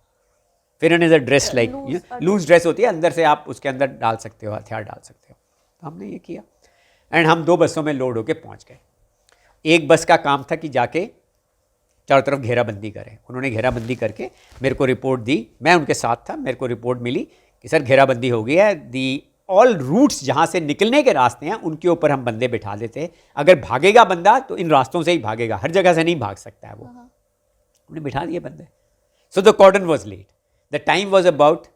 [SPEAKER 5] फिरन is a dress like loose dress होती है, अंदर से आप उसके अंदर डाल सकते हो, हथियार डाल सकते हो। तो हमने ये किया एंड हम 2 बसों में लोड होके पहुंच गए। एक बस का काम था कि जाके चारों तरफ घेराबंदी करें। उन्होंने घेराबंदी करके मेरे को रिपोर्ट दी, मैं उनके साथ था। मेरे को रिपोर्ट मिली कि सर घेराबंदी हो गई है, दी ऑल रूट्स जहाँ से निकलने के रास्ते हैं उनके ऊपर हम बंदे बिठा देते हैं। अगर भागेगा बंदा तो इन रास्तों से ही भागेगा, हर जगह से नहीं भाग सकता है वो। हमने बिठा दिए बंदे। So the cordon was laid, the time was about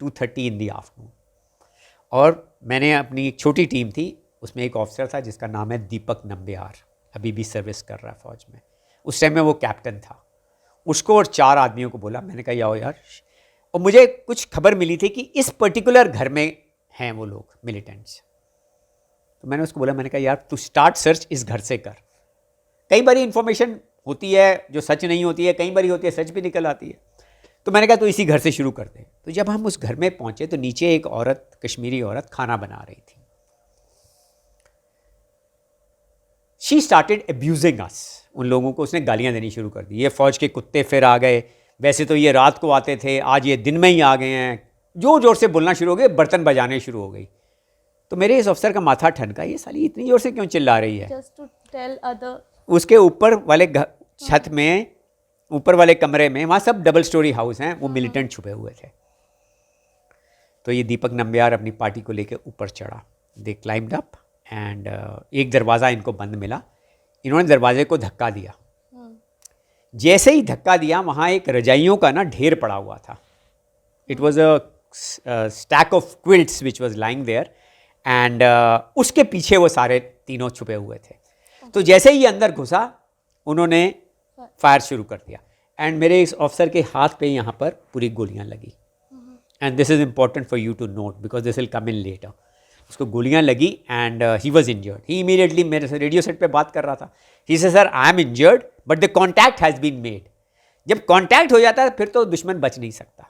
[SPEAKER 5] 2:30 in the afternoon. और मैंने अपनी एक छोटी टीम थी, उसमें एक ऑफिसर था जिसका नाम है दीपक नंबियार, अभी भी सर्विस कर रहा है फौज में। उस टाइम में वो कैप्टन था। उसको और 4 आदमियों को बोला, मैंने कहा आओ यार। और मुझे कुछ खबर मिली थी कि इस पर्टिकुलर घर में हैं वो लोग मिलिटेंट्स। तो मैंने उसको बोला, मैंने कहा यार तू स्टार्ट सर्च इस घर से कर। कई बार इन्फॉर्मेशन होती है जो सच नहीं होती है, कई बार होती है सच भी निकल आती है। तो मैंने कहा तो इसी घर से शुरू कर दे। तो जब हम उस घर में पहुंचे तो नीचे एक औरत, कश्मीरी औरत, खाना बना रही थी। शी स्टार्टेड अब्यूजिंग अस, उन लोगों को उसने गालियां देनी शुरू कर दी। ये फौज के कुत्ते फिर आ गए, वैसे तो ये रात को आते थे, आज ये दिन में ही आ गए हैं। जोर जोर से बोलना शुरू हो गए, बर्तन बजाने शुरू हो गई। तो मेरे इस अफसर का माथा ठनका, ये साली इतनी जोर से क्यों चिल्ला रही है।
[SPEAKER 4] Just to tell other.
[SPEAKER 5] उसके ऊपर वाले छत में, ऊपर वाले कमरे में, वहाँ सब डबल स्टोरी हाउस हैं, वो मिलिटेंट छुपे हुए थे। तो ये दीपक नंबियार अपनी पार्टी को लेकर ऊपर चढ़ा। दे क्लाइम्ड अप एंड एक दरवाज़ा इनको बंद मिला। इन्होंने दरवाजे को धक्का दिया। जैसे ही धक्का दिया वहाँ एक रजाइयों का ना ढेर पड़ा हुआ था। It was a stack of quilts which was lying there and उसके पीछे वो सारे तीनों छुपे हुए थे। तो जैसे ही अंदर घुसा उन्होंने फायर शुरू कर दिया एंड मेरे इस ऑफिसर के हाथ पे यहाँ पर पूरी गोलियाँ लगी। And this is important for you to note because this will come in later. उसको गोलियाँ लगी and he was injured. He immediately मेरे से रेडियो सेट पे बात कर रहा था। He say sir I am injured but the contact has been made. जब कॉन्टैक्ट हो जाता है फिर तो दुश्मन बच नहीं सकता।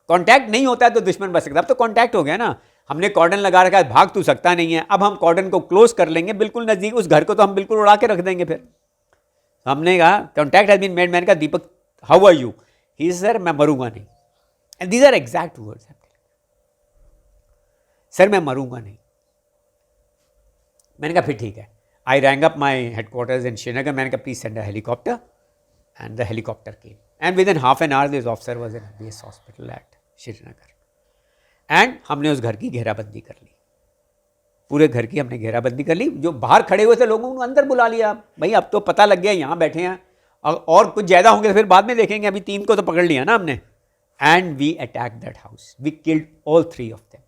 [SPEAKER 5] कॉन्टैक्ट नहीं होता है तो दुश्मन बच सकता। अब तो कॉन्टैक्ट हो गया ना, हमने कॉर्डन लगा रखा है, भाग तू सकता नहीं है। अब हम कॉर्डन को क्लोज कर लेंगे बिल्कुल नज़दीक, उस घर को तो हम बिल्कुल उड़ा के रख देंगे। फिर हमने कहा कॉन्टैक्ट हैज़ बीन मेड। मैंने कहा Deepak how are you? He sir मैं मरूंगा नहीं। And these are exact words. Sir मैं मरूंगा नहीं। मैंने कहा फिर ठीक है। I rang up my headquarters in Srinagar. मैंने कहा please send a helicopter and the helicopter came. And within half an hour, this officer was in base hospital at Srinagar. And हमने उस घर की घेराबंदी कर ली, पूरे घर की हमने घेराबंदी कर ली. जो बाहर खड़े हुए थे लोगों को अंदर बुला लिया, भाई अब तो पता लग गया यहाँ बैठे हैं, और कुछ ज़्यादा होंगे तो फिर बाद में देखेंगे, अभी 3 को तो पकड़ लिया ना हमने. And we attack that house, we killed all 3 of them.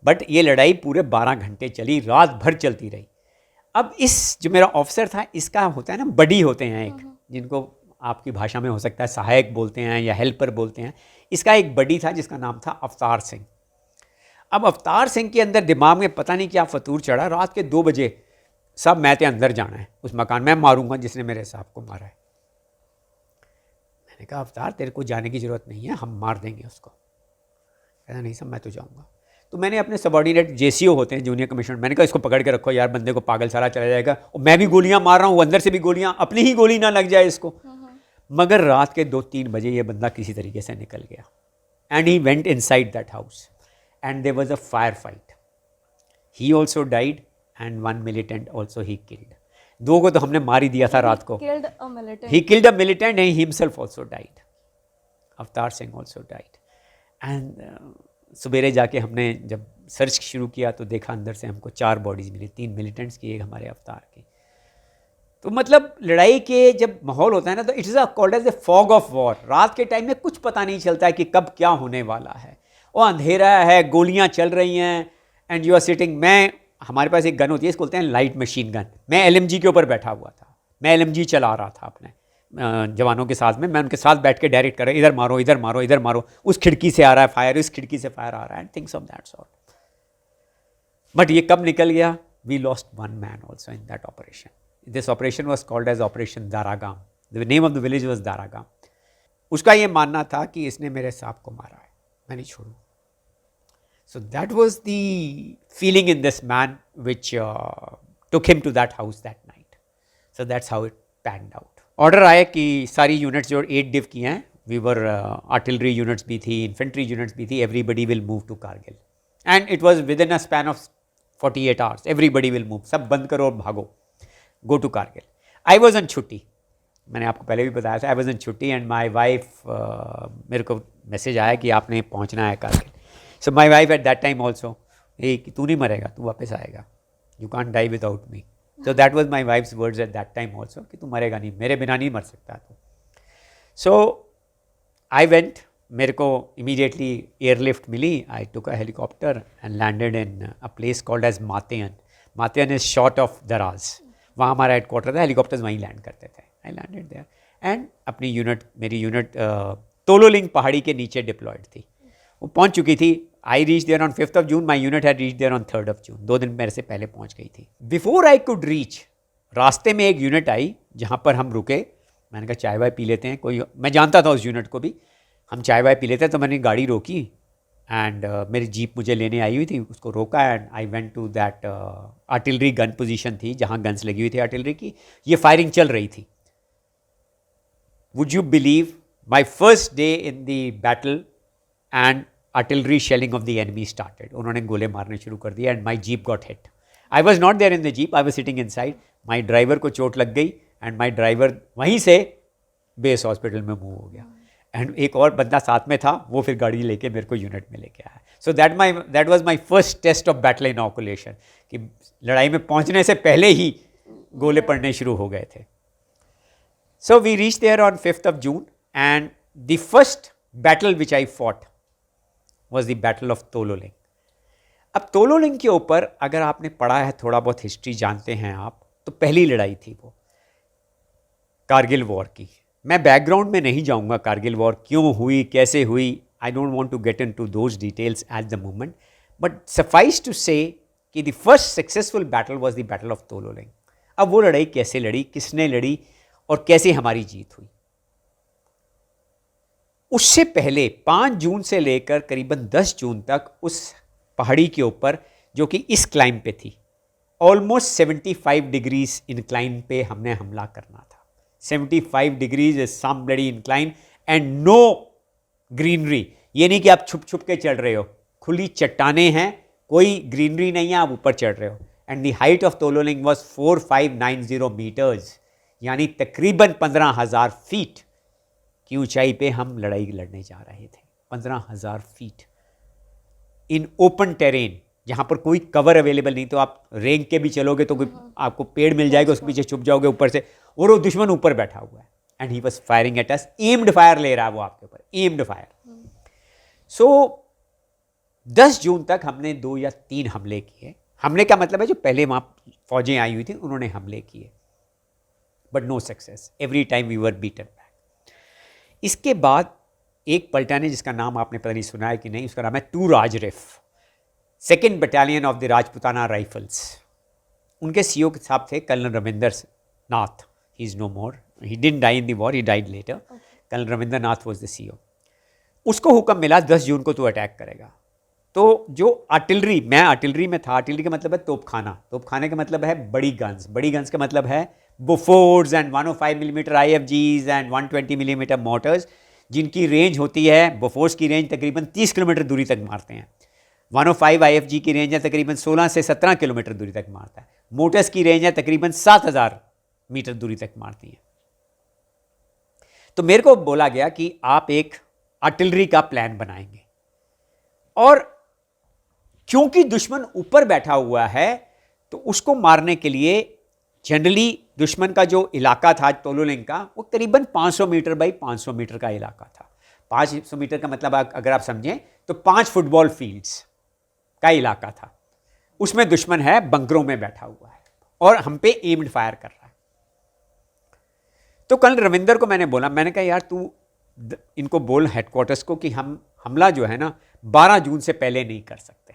[SPEAKER 5] But ये लड़ाई पूरे 12 घंटे चली, रात भर चलती रही. अब इस जो मेरा ऑफिसर था, इसका होता है ना बडी होते हैं एक, जिनको आपकी भाषा में हो सकता है सहायक बोलते हैं या हेल्पर बोलते हैं. इसका एक बडी था जिसका नाम था अवतार सिंह. अब अवतार सिंह के अंदर दिमाग में पता नहीं क्या फतूर चढ़ा, रात के 2 बजे सब मैं ते अंदर जाना है उस मकान में, मारूंगा जिसने मेरे साहब को मारा है. मैंने कहा अवतार तेरे को जाने की ज़रूरत नहीं है, हम मार देंगे उसको. कहना नहीं सब मैं तो जाऊँगा. तो मैंने अपने सबॉर्डिनेट जेसीओ होते हैं जूनियर कमिश्नर, मैंने कहा इसको पकड़ के रखो यार, बंदे को पागल सारा चला जाएगा, और मैं भी गोलियां मार रहा हूँ, अंदर से भी गोलियां, अपनी ही गोली ना लग जाए इसको. मगर रात के 2-3 बजे ये बंदा किसी तरीके से निकल गया. And he went inside that house and there was a fire fight. He also died and 1 militant also he killed. 2 को तो हमने मार ही दिया था रात को. He killed a militant and himself also died. Avtar Singh also died. And सवेरे जाके हमने जब सर्च शुरू किया तो देखा अंदर से हमको 4 बॉडीज़ मिली, 3 मिलिटेंट्स की, एक हमारे अवतार की. तो मतलब लड़ाई के जब माहौल होता है ना, तो it is called as a fog of war. रात के टाइम में कुछ पता नहीं चलता है कि कब क्या होने वाला है, और अंधेरा है, गोलियां चल रही हैं, एंड यू आर सिटिंग. हमारे पास एक गन होती है, इसको बोलते हैं लाइट मशीन गन. मैं LMG के ऊपर बैठा हुआ था, मैं LMG चला रहा था अपने जवानों के साथ में. मैं उनके साथ बैठ के डायरेक्ट कर रहा, इधर मारो इधर मारो इधर मारो, उस खिड़की से आ रहा है फायर, इस खिड़की से फायर आ रहा है, and things of that sort. But ये कब निकल गया? We lost 1 man also in that operation. This operation was called as operation Daragam. The name of the village was Daragam. उसका ये मानना था कि इसने मेरे सांप को मारा है, मैं नहीं छोड़ूँ. So that was the feeling in this man which took him to that house that night. So that's how it panned out. Order आया कि सारी units जो 8 div की हैं, we were artillery units भी थी, infantry units भी थी, everybody will move to Kargil. And it was within a span of 48 hours. Everybody will move. सब बंद करो और भागो. Go to Kargil. I was on छुट्टी. मैंने आपको पहले भी बताया था. I was on छुट्टी and my wife मेरे को मैसेज आया कि आपने पहुँचना है Kargil. So my wife at that time also, hey, कि तू नहीं मरेगा, तू वापस आएगा. You can't die without me. So that was my wife's words at that time also, कि तू मरेगा नहीं, मेरे बिना नहीं मर सकता तू. So I went. मेरे को immediately airlift milli. I took a helicopter and landed in a place called as Mateyan. Mateyan is short of Daraz. वहाँ हमारा हेडक्वार्टर था, हेलीकॉप्टर्स वहीं लैंड करते थे. I landed there and अपनी यूनिट, मेरी यूनिट तोलोलिंग पहाड़ी के नीचे डिप्लॉयड थी. वो पहुँच चुकी थी. I reached there on 5th of June. My unit had reached there on 3rd of June. 2 दिन मेरे से पहले पहुँच गई थी. Before I could reach, रास्ते में एक यूनिट आई जहाँ पर हम रुके. मैंने कहा चाय वाय पी लेते हैं. कोई, मैं जानता था उस यूनिट को भी. हम चाय वाय पी लेते हैं. तो मैंने गाड़ी रोकी एंड मेरी जीप मुझे लेने आई हुई थी, उसको रोका and I went to that artillery gun position थी जहाँ गन्स लगी हुई थी आर्टिलरी की. ये फायरिंग चल रही थी. Would you believe my first day in the battle and artillery shelling of the enemy started. उन्होंने गोले मारने शुरू कर दिया and my jeep got hit. I was not there in the jeep. I was sitting inside. My driver को चोट लग गई and my driver वहीं से बेस हॉस्पिटल में मूव हो गया. And एक और बंदा साथ में था, वो फिर गाड़ी लेके मेरे को यूनिट में लेके आया. So that was my first test of battle inoculation. कि लड़ाई में पहुंचने से पहले ही गोले पड़ने शुरू हो गए थे. So we reached there on 5th of June and the first battle which I fought was the battle of Tololing. अब तोलोलिंग के ऊपर अगर आपने पढ़ा है, थोड़ा बहुत हिस्ट्री जानते हैं आप, तो पहली लड़ाई थी वो कारगिल वॉर की. मैं बैकग्राउंड में नहीं जाऊंगा कारगिल वॉर क्यों हुई, कैसे हुई. I don't want to get into those details at the moment, but suffice to say कि the first successful battle was the battle of Tololing. अब वो लड़ाई कैसे लड़ी, किसने लड़ी और कैसे हमारी जीत हुई. उससे पहले 5 जून से लेकर करीबन 10 जून तक उस पहाड़ी के ऊपर, जो कि इस क्लाइम पे थी, ऑलमोस्ट 75 डिग्रीज इंक्लाइन पे हमने हमला करना था. 75 degrees is some bloody incline and no greenery. ये नहीं कि आप छुप छुप के चढ़ रहे हो, खुली चट्टाने हैं, कोई ग्रीनरी नहीं है, आप ऊपर चढ़ रहे हो. And the height of Tololing was 4590 metres. यानी तकरीबन 15,000 फीट की ऊंचाई पे हम लड़ाई लड़ने जा रहे थे। 15,000 फीट इन ओपन टेरेन, जहां पर कोई कवर अवेलेबल नहीं, तो आप रेंग के भी चलोगे तो आपको पेड़ मिल जाएगा, उसके पीछे छुप जाओगे ऊपर से, और वो दुश्मन ऊपर बैठा हुआ है and he was firing at us, aimed fire ले रहा है वो आपके ऊपर, एम्ड फायर। सो 10 जून तक हमने 2 या 3 हमले किए। हमले का मतलब है जो पहले वहां फौजें आई हुई थी उन्होंने हमले किए, but no success, every time we were beaten back. इसके बाद एक पलटन है जिसका नाम आपने पता नहीं सुना है कि नहीं, उसका नाम है 2 Rajrif, 2nd battalion of the Rajputana Rifles. उनके सीओ के साहब थे colonel Ravinder Nath, he is no more, he didn't die in the war, he died later. Colonel Ravinder Nath was the CO. उसको हुक्म मिला 10 जून को तू अटैक करेगा। तो जो आर्टिलरी, मैं आर्टिलरी में था, आर्टिलरी का मतलब है तोपखाना, तोपखाने का मतलब है बड़ी गन्स, बड़ी गन्स का मतलब है Bofors and 105 millimetre IFGs and 120 millimetre Motors, जिनकी रेंज होती है, बोफोर्स की रेंज तकरीबन 30 किलोमीटर दूरी तक मारते हैं, 105 IFG की रेंज है तकरीबन 16 से 17 किलोमीटर दूरी तक मारता है, मोटर्स की रेंज है तकरीबन 7,000 मीटर दूरी तक मारती है। तो मेरे को बोला गया कि आप एक आर्टिलरी का प्लान बनाएंगे, और क्योंकि दुश्मन ऊपर बैठा हुआ है तो उसको मारने के लिए जनरली दुश्मन का जो इलाका था तोलोलिंग का, वो करीबन 500 मीटर बाई 500 मीटर का इलाका था। 500 मीटर का मतलब अगर आप समझें तो 5 फुटबॉल फील्ड्स का इलाका था। उसमें दुश्मन है, बंकरों में बैठा हुआ है और हम पे एम्ड फायर कर रहा है। तो कल रविंदर को मैंने बोला, मैंने कहा यार तू इनको बोल हेडक्वार्टर्स को कि हम हमला जो है ना 12 जून से पहले नहीं कर सकते,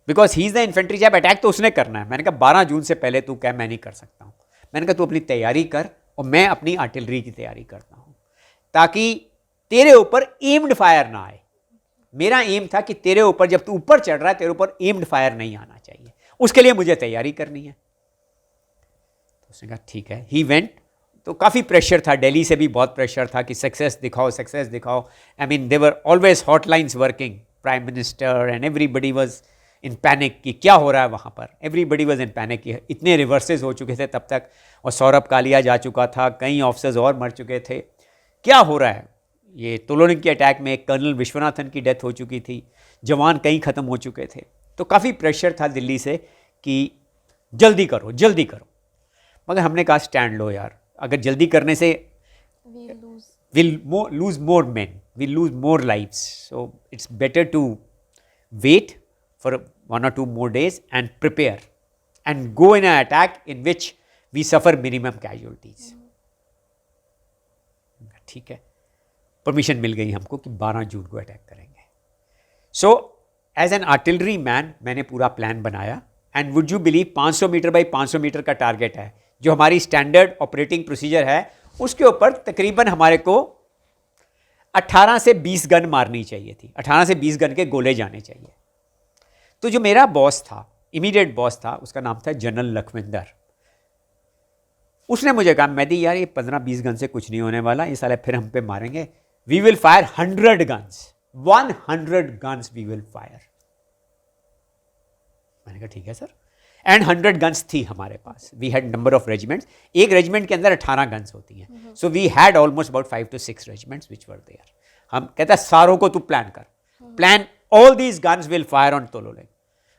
[SPEAKER 5] because he is the infantry chief, attack तो उसने करना है। मैंने कहा 12 जून से पहले तू क्या, मैं नहीं कर सकता हूं। मैंने कहा तू अपनी तैयारी कर और मैं अपनी आर्टिलरी की तैयारी करता हूं, ताकि तेरे ऊपर एम्ड फायर ना आए। मेरा एम था कि तेरे ऊपर, जब तू ऊपर चढ़ रहा है, तेरे ऊपर एम्ड फायर नहीं आना चाहिए, उसके लिए मुझे तैयारी करनी है। तो उसने कहा ठीक है। He went. तो काफ़ी प्रेशर था, दिल्ली से भी बहुत प्रेशर था कि सक्सेस दिखाओ, सक्सेस दिखाओ। I mean there always hotlines working, prime minister and everybody was in panic कि क्या हो रहा है वहाँ पर। एवरीबडी वाज इन पैनिक कि इतने रिवर्सेस हो चुके थे तब तक, और सौरभ कालिया जा चुका था, कई ऑफिसर्स और मर चुके थे, क्या हो रहा है। ये तोलोलिंग के अटैक में कर्नल विश्वनाथन की डेथ हो चुकी थी, जवान कई ख़त्म हो चुके थे। तो काफ़ी प्रेशर था दिल्ली से कि जल्दी करो, जल्दी करो। मगर हमने कहा स्टैंड लो यार, अगर जल्दी करने से we'll lose more men, we'll lose more lives, so it's better to wait for 1 or 2 more days and prepare and go in an attack in which we suffer minimum casualties. ठीक है, permission मिल गई हमको कि 12 जून को attack करेंगे। So as an artillery man मैंने पूरा plan बनाया, and would you believe 500 metre by 500 metre का टारगेट है, जो हमारी स्टैंडर्ड ऑपरेटिंग प्रोसीजर है, उसके ऊपर तकरीबन हमारे को 18 से 20 गन मारनी चाहिए थी, 18 से 20 गन के गोले जाने चाहिए। तो जो मेरा बॉस था, इमीडिएट बॉस था, उसका नाम था जनरल लखविंदर। उसने मुझे कहा मेहदी यार ये 15-20 गन से कुछ नहीं होने वाला, ये साले फिर हम पे मारेंगे, we will fire 100 guns, 100 guns we will fire. मैंने कहा ठीक है सर। एंड 100 गन्स थी हमारे पास, we had number of regiments, एक रेजिमेंट के अंदर 18 गन्स होती हैं, so we had almost about 5 to 6 regiments which were there. हम कहता सारों को तू प्लान कर, plan all these guns will fire on Tololing.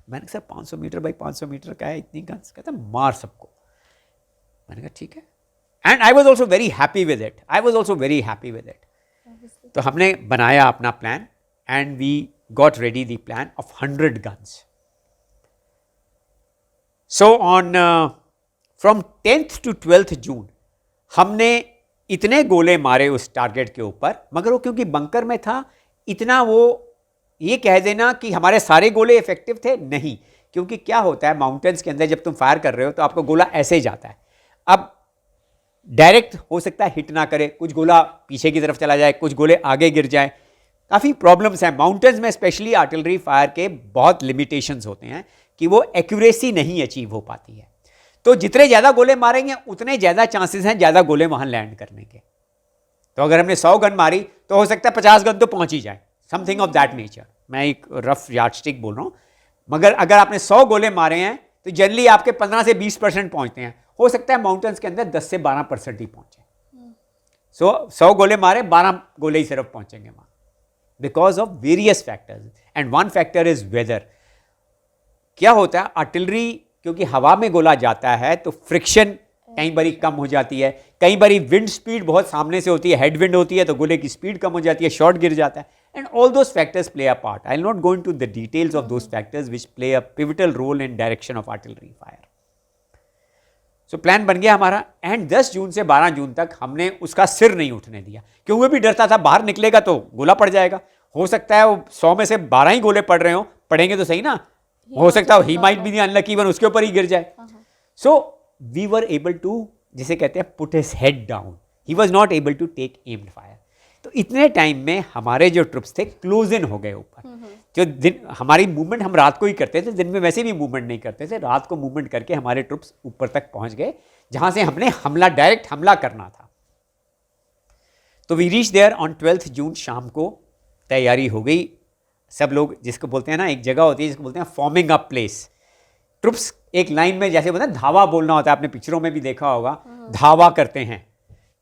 [SPEAKER 5] मैंने कहा सर 500 मीटर बाई 500 मीटर का है, इतनी गन्स, कहता मार सबको। मैंने कहा ठीक है, and I was also very happy with it, I was also very happy with it. तो हमने बनाया अपना plan and we got ready the plan of 100 guns. So on from 10th to 12th June हमने इतने गोले मारे उस target के ऊपर, मगर वो क्योंकि बंकर में था, इतना वो ये कह देना कि हमारे सारे गोले इफेक्टिव थे, नहीं। क्योंकि क्या होता है माउंटेन्स के अंदर जब तुम फायर कर रहे हो तो आपका गोला ऐसे ही जाता है। अब डायरेक्ट हो सकता है हिट ना करे, कुछ गोला पीछे की तरफ चला जाए, कुछ गोले आगे गिर जाए, काफ़ी प्रॉब्लम्स हैं माउंटेन्स में। स्पेशली आर्टिलरी फायर के बहुत लिमिटेशंस होते हैं कि वो एक्यूरेसी नहीं अचीव हो पाती है। तो जितने ज़्यादा गोले मारेंगे उतने ज़्यादा चांसेस हैं ज़्यादा गोले वहाँ लैंड करने के। तो अगर हमने 100 गन मारी तो हो सकता है 50 गन तो पहुँच ही जाए, समथिंग ऑफ दैट नेचर। मैं एक रफ यार्डस्टिक बोल रहा हूँ, मगर अगर आपने 100 गोले मारे हैं तो जनरली आपके 15 से 20% पहुँचते हैं, हो सकता है माउंटेन्स के अंदर 10 से 12% ही पहुंचे। सो 100 गोले मारे 12 गोले ही सिर्फ पहुंचेंगे वहां, because of various factors, and one factor is whether. क्या होता है, आर्टिलरी क्योंकि हवा में गोला जाता है तो फ्रिक्शन कई बारी कम हो जाती है, कई बारी विंड स्पीड बहुत सामने से होती है, हेड विंड होती है तो गोले की स्पीड कम हो जाती है, शॉट गिर जाता है, and all those factors play a part. I will not go into the details of those factors which play a pivotal role in direction of artillery fire. So plan बन गया हमारा, and 10 जून से 12 जून तक हमने उसका सिर नहीं उठने दिया, क्यों वो भी डरता था बाहर निकलेगा तो गोला पड़ जाएगा। हो सकता है वो 100 में से 12 ही गोले पड़ रहे हो, पड़ेंगे तो सही ना, हो सकता है he might be the unlucky one, उसके ऊपर ही गिर जाए। So we were able to, जिसे कहते हैं put his head down, he was not able to take aimed fire. तो इतने टाइम में हमारे जो ट्रुप्स थे क्लोज इन हो गए ऊपर। जो दिन हमारी मूवमेंट हम रात को ही करते थे, दिन में वैसे भी मूवमेंट नहीं करते थे, रात को मूवमेंट करके हमारे ट्रुप्स ऊपर तक पहुंच गए जहां से हमने डायरेक्ट हमला करना था। तो वी रीच देयर ऑन 12 जून शाम को, तैयारी हो गई, सब लोग, जिसको बोलते हैं ना, एक जगह होती है जिसको बोलते हैं फॉर्मिंग अप प्लेस। ट्रुप्स एक लाइन में, जैसे बोलते हैं धावा बोलना होता है, आपने पिक्चरों में भी देखा होगा, धावा करते हैं,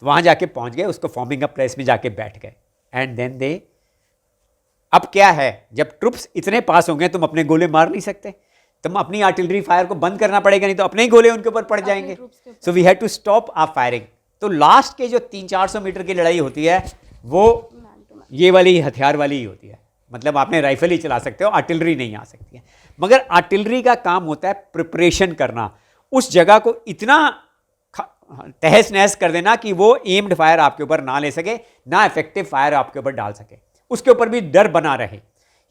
[SPEAKER 5] तो वहां जाके पहुंच गए, उसको फॉर्मिंग अप प्लेस में जाके बैठ गए। एंड देन दे, अब क्या है, जब ट्रुप्स इतने पास होंगे तुम अपने गोले मार नहीं सकते, तुम अपनी आर्टिलरी फायर को बंद करना पड़ेगा, नहीं तो अपने ही गोले उनके ऊपर पड़ जाएंगे। So we had to stop our firing. तो लास्ट के जो 300-400 मीटर की लड़ाई होती है वो ये वाली हथियार वाली ही होती है, मतलब आपने राइफल ही चला सकते हो, आर्टिलरी नहीं आ सकती है। मगर आर्टिलरी का काम होता है प्रिपरेशन करना, उस जगह को इतना तहस नहस कर देना कि वो एम्ड फायर आपके ऊपर ना ले सके, ना इफेक्टिव फायर आपके ऊपर डाल सके, उसके ऊपर भी डर बना रहे,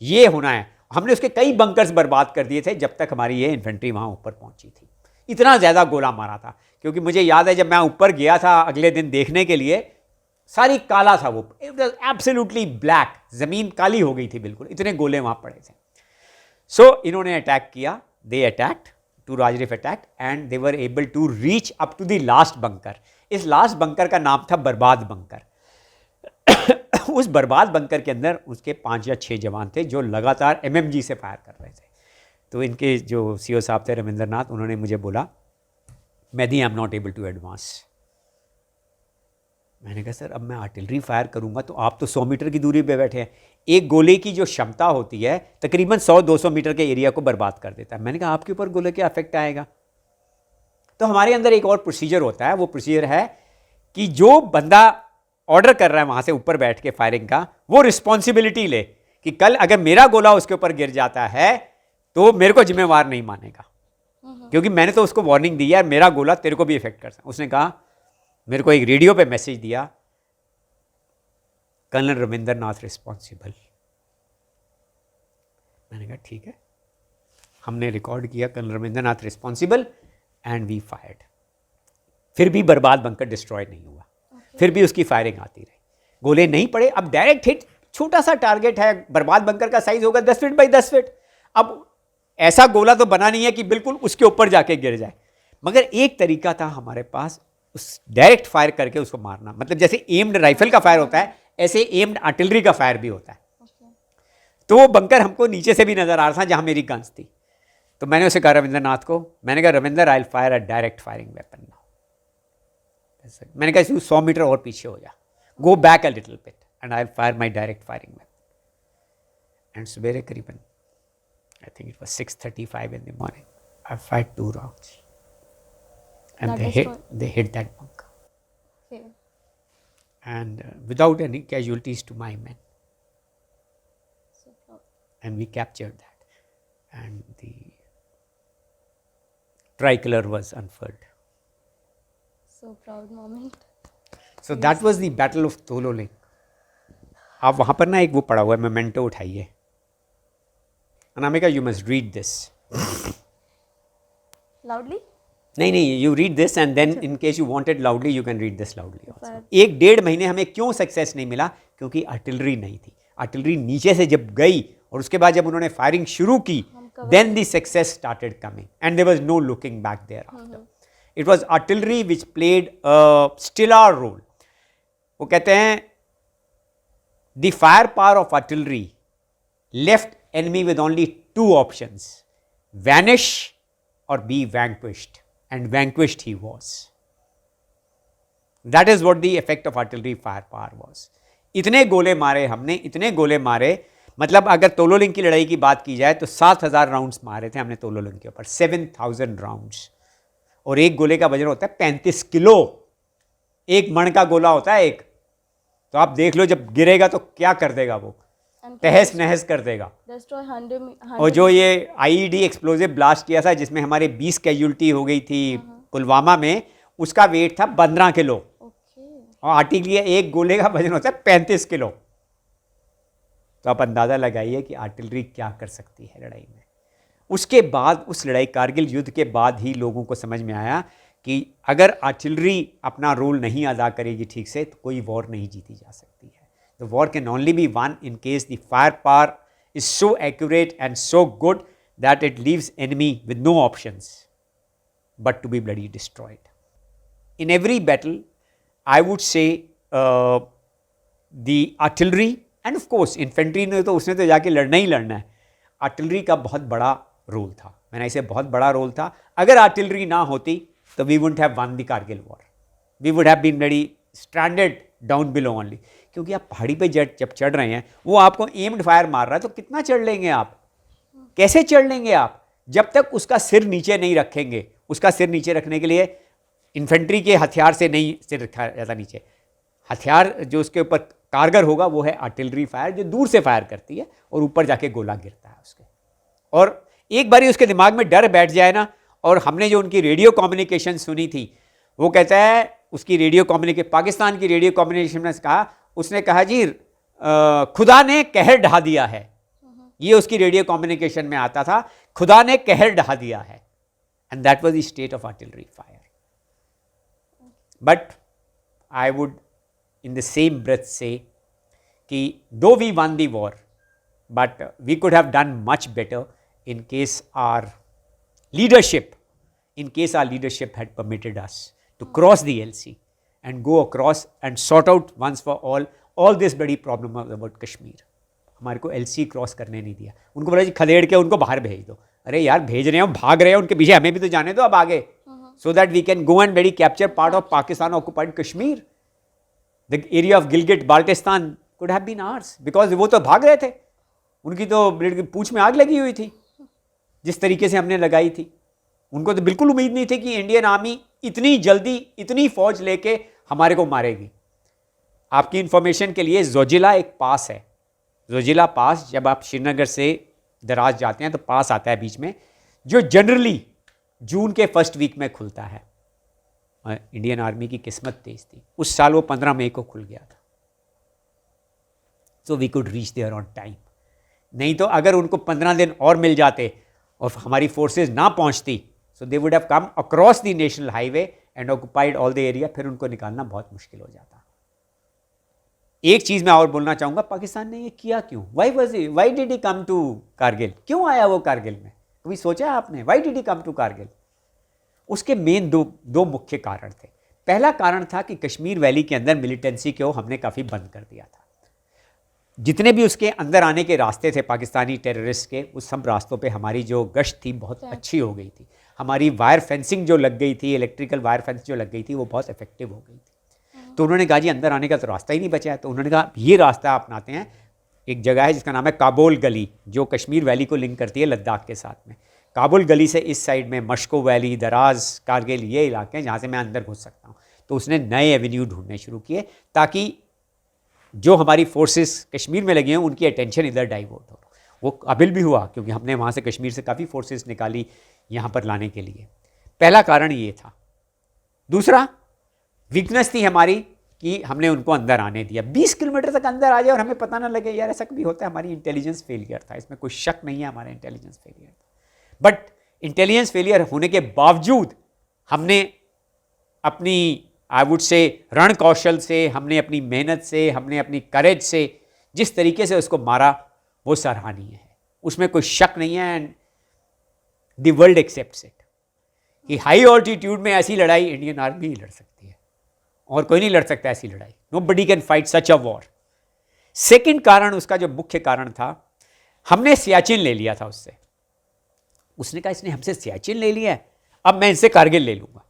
[SPEAKER 5] ये होना है। हमने उसके कई बंकर्स बर्बाद कर दिए थे जब तक हमारी ये इन्फेंट्री वहाँ ऊपर पहुँची थी। इतना ज़्यादा गोला मारा था, क्योंकि मुझे याद है जब मैं ऊपर गया था अगले दिन देखने के लिए, सारी काला था वो, इट वाज एब्सोल्युटली ब्लैक, ज़मीन काली हो गई थी बिल्कुल, इतने गोले वहाँ पड़े थे। सो इन्होंने अटैक किया, दे attacked, to Raj Rif attacked, and they were able to reach up to the last bunker. इस लास्ट बंकर का नाम था बर्बाद बंकर। उस बर्बाद बंकर के अंदर उसके 5 या 6 जवान थे जो लगातार MMG से फायर कर रहे थे। तो इनके जो CO साहब थे रविंद्र नाथ, उन्होंने मुझे बोला, Mehdi I am not able to advance. मैंने कहा सर अब मैं आर्टिलरी फायर करूंगा तो आप तो 100 मीटर की दूरी पे बैठे हैं, एक गोले की जो क्षमता होती है तकरीबन 100-200 मीटर के एरिया को बर्बाद कर देता है। मैंने कहा आपके ऊपर गोले क्या इफेक्ट आएगा। तो हमारे अंदर एक और प्रोसीजर होता है, वो प्रोसीजर है कि जो बंदा ऑर्डर कर रहा है वहाँ से ऊपर बैठ के फायरिंग का, वो रिस्पॉन्सिबिलिटी ले कि कल अगर मेरा गोला उसके ऊपर गिर जाता है तो मेरे को जिम्मेवार नहीं मानेगा, क्योंकि मैंने तो उसको वार्निंग दी है मेरा गोला तेरे को भी इफेक्ट कर सकता है। उसने कहा, मेरे को एक रेडियो पे मैसेज दिया, कर्नल रविंद्र नाथ रिस्पॉन्सिबल। मैंने कहा ठीक है, हमने रिकॉर्ड किया colonel Ravindra Nath responsible, and we fired. फिर भी बर्बाद बंकर डिस्ट्रॉय नहीं हुआ, फिर भी उसकी फायरिंग आती रही, गोले नहीं पड़े। अब डायरेक्ट हिट, छोटा सा टारगेट है, बर्बाद बंकर का साइज होगा 10 फीट बाई 10 फीट। अब ऐसा गोला तो बना नहीं है कि बिल्कुल उसके ऊपर जाके गिर जाए, मगर एक तरीका था हमारे पास उस डायरेक्ट फायर करके उसको मारना, मतलब जैसे एम्ड राइफल का फायर होता है ऐसे एम्ड आर्टिलरी का फायर भी होता है। तो वो बंकर हमको नीचे से भी नजर आ रहा था जहां मेरी गन्स थी। तो मैंने उसे कहा रविंद्र नाथ को, मैंने कहा Ravindra I will fire a direct firing weapon now. मैंने कहा 100 मीटर और पीछे हो जा, go back a little bit and I will fire my direct firing weapon. And सवेरे करीबन I think it was 6:35 in the morning, I fired 2 rounds and they hit that bunker.
[SPEAKER 4] Okay.
[SPEAKER 5] And without any casualties to my men.
[SPEAKER 4] So proud.
[SPEAKER 5] And we captured that, and the tricolor was unfurled.
[SPEAKER 4] So proud moment.
[SPEAKER 5] So that was the battle of Tololing. आप वहाँ पर ना एक वो पड़ा हुआ है, memento उठाइए, Anamika, you must read this.
[SPEAKER 4] Loudly?
[SPEAKER 5] नहीं, you read this and then in case you want it loudly, you can read this loudly also. 1-1.5 महीने हमें क्यों सक्सेस नहीं मिला? क्योंकि आर्टिलरी नहीं थी। आर्टिलरी नीचे से जब गई और उसके बाद जब उन्होंने फायरिंग शुरू की, then the success started coming and there was no looking back thereafter. It was artillery which played a stellar role. वो कहते हैं the firepower of artillery left enemy with only 2 options: vanish or be vanquished. and vanquished he was. That is what the effect of artillery firepower was. इतने गोले मारे हमने, इतने गोले मारे, मतलब अगर तोलोलिंग की लड़ाई की बात की जाए तो 7,000 राउंड्स मारे थे हमने तोलोलिंग के ऊपर, 7,000 राउंड्स, और एक गोले का वजन होता है 35 किलो, एक मण का गोला होता है एक, तो आप देख लो जब गिरेगा तो क्या कर देगा वो, तहस नहस कर देगा।
[SPEAKER 4] Destroy 100
[SPEAKER 5] और जो ये आईईडी एक्सप्लोजिव ब्लास्ट किया था जिसमें हमारे 20 कैजुअल्टी हो गई थी पुलवामा में, उसका वेट था 15 किलो, और आर्टिलरी एक गोले का वजन होता है 35 किलो। तो आप अंदाज़ा लगाइए कि आर्टिलरी क्या कर सकती है लड़ाई में। उसके बाद उस लड़ाई, कारगिल युद्ध के बाद ही लोगों को समझ में आया कि अगर आर्टिलरी अपना रोल नहीं अदा करेगी ठीक से तो कोई वॉर नहीं जीती जा सकती है। The war can only be won in case the fire power is so accurate and so good that it leaves enemy with no options but to be bloody destroyed. In every battle I would say the artillery and of course infantry ने तो उसने तो जाके लड़ना ही लड़ना है। Artillery का बहुत बड़ा रोल था, मैंने इसे बहुत बड़ा रोल था। अगर आर्टिलरी ना होती तो we wouldn't have won the Kargil war. We would have been very stranded down below only. क्योंकि आप पहाड़ी पे जब चढ़ रहे हैं, वो आपको एम्ड फायर मार रहा है, तो कितना चढ़ लेंगे आप, कैसे चढ़ लेंगे आप, जब तक उसका सिर नीचे नहीं रखेंगे। उसका सिर नीचे रखने के लिए इन्फेंट्री के हथियार से नहीं सिर रखा जाता नीचे, हथियार जो उसके ऊपर कारगर होगा वो है आर्टिलरी फायर, जो दूर से फायर करती है और ऊपर जाके गोला गिरता है उसके। और एक बारी उसके दिमाग में डर बैठ जाए ना, और हमने जो उनकी रेडियो कम्युनिकेशन सुनी थी, वो कहता है उसकी रेडियो कम्युनिकेशन, पाकिस्तान की रेडियो कम्युनिकेशन में कहा, उसने कहा जी खुदा ने कहर ढा दिया है, ये उसकी रेडियो कम्युनिकेशन में आता था, खुदा ने कहर ढा दिया है, and that was the state of artillery fire. But I would in the same breath say कि though we won the war, but we could have done much better in case our leadership had permitted us to cross the LC and go across and sort out once for all this bloody problem about Kashmir. हमारे को LC cross करने नहीं दिया, उनको बोला जी खदेड़ के उनको बाहर भेज दो। अरे यार भेज रहे हैं, भाग रहे हैं, उनके पीछे हमें भी तो जाने दो अब आगे, so that we can go and very capture part of Pakistan occupied Kashmir. The area of Gilgit, Baltistan could have been ours because वो तो भाग रहे थे, उनकी तो पूंछ में आग लगी हुई थी जिस तरीके से हमने लगाई थी। उनको तो बिल्कुल उम्मीद नहीं थी कि इंडियन आर्मी इतनी जल्दी इतनी फौज लेके हमारे को मारेगी। आपकी इंफॉर्मेशन के लिए जोजिला एक पास है, जोजिला पास, जब आप श्रीनगर से दराज जाते हैं तो पास आता है बीच में, जो जनरली जून के फर्स्ट वीक में खुलता है। इंडियन आर्मी की किस्मत तेज थी, उस साल वो 15 मई को खुल गया था, so we could reach there on time. नहीं तो अगर उनको 15 दिन और मिल जाते और हमारी फोर्सेस ना पहुंचती, so they would have come across the national highway and occupied all the area, फिर उनको निकालना बहुत मुश्किल हो जाता। एक चीज़ मैं और बोलना चाहूँगा, पाकिस्तान ने ये किया क्यों? Why did he come to Kargil? क्यों आया वो कारगिल में? कभी सोचा आपने why did he come to Kargil? उसके मेन दो मुख्य कारण थे। पहला कारण था कि कश्मीर वैली के अंदर मिलिटेंसी को हमने काफ़ी बंद कर दिया था। जितने भी उसके अंदर आने के रास्ते थे पाकिस्तानी टेररिस्ट के, उस सब रास्तों पे हमारी जो गश्त थी बहुत अच्छी हो गई थी। हमारी वायर फेंसिंग जो लग गई थी, इलेक्ट्रिकल वायर फेंस जो लग गई थी, वो बहुत इफेक्टिव हो गई थी। तो उन्होंने कहा जी अंदर आने का तो रास्ता ही नहीं बचा है, तो उन्होंने कहा ये रास्ता अपनाते हैं। एक जगह है जिसका नाम है काबुल गली, जो कश्मीर वैली को लिंक करती है लद्दाख के साथ में। काबुल गली से इस साइड में मशको वैली, दराज, कारगिल, ये इलाके हैं जहाँ से मैं अंदर घुस सकता हूँ। तो उसने नए एवेन्यू ढूंढने शुरू किए ताकि जो हमारी फोर्सेस कश्मीर में लगी हैं उनकी अटेंशन इधर डाइवर्ट हो। वो काबिल भी हुआ क्योंकि हमने वहाँ से कश्मीर से काफ़ी फोर्सेस निकाली यहाँ पर लाने के लिए। पहला कारण ये था। दूसरा वीकनेस थी हमारी कि हमने उनको अंदर आने दिया। 20 किलोमीटर तक अंदर आ जाए और हमें पता ना लगे, यार ऐसा कभी होता है। हमारी इंटेलिजेंस फेलियर था, इसमें कोई शक नहीं है, हमारा इंटेलिजेंस फेलियर था। बट इंटेलिजेंस फेलियर होने के बावजूद हमने अपनी आई वुड से रण कौशल से, हमने अपनी मेहनत से, हमने अपनी करेज से जिस तरीके से उसको मारा वो सराहनीय है, उसमें कोई शक नहीं है। And the world accepts it कि हाई ऑल्टीट्यूड में ऐसी लड़ाई इंडियन आर्मी ही लड़ सकती है और कोई नहीं लड़ सकता ऐसी लड़ाई। Nobody can fight such a war. Second कारण, उसका जो मुख्य कारण था, हमने सियाचिन ले लिया था उससे। उसने कहा इसने हमसे सियाचिन ले लिया है, अब मैं इनसे कारगिल ले लूँगा.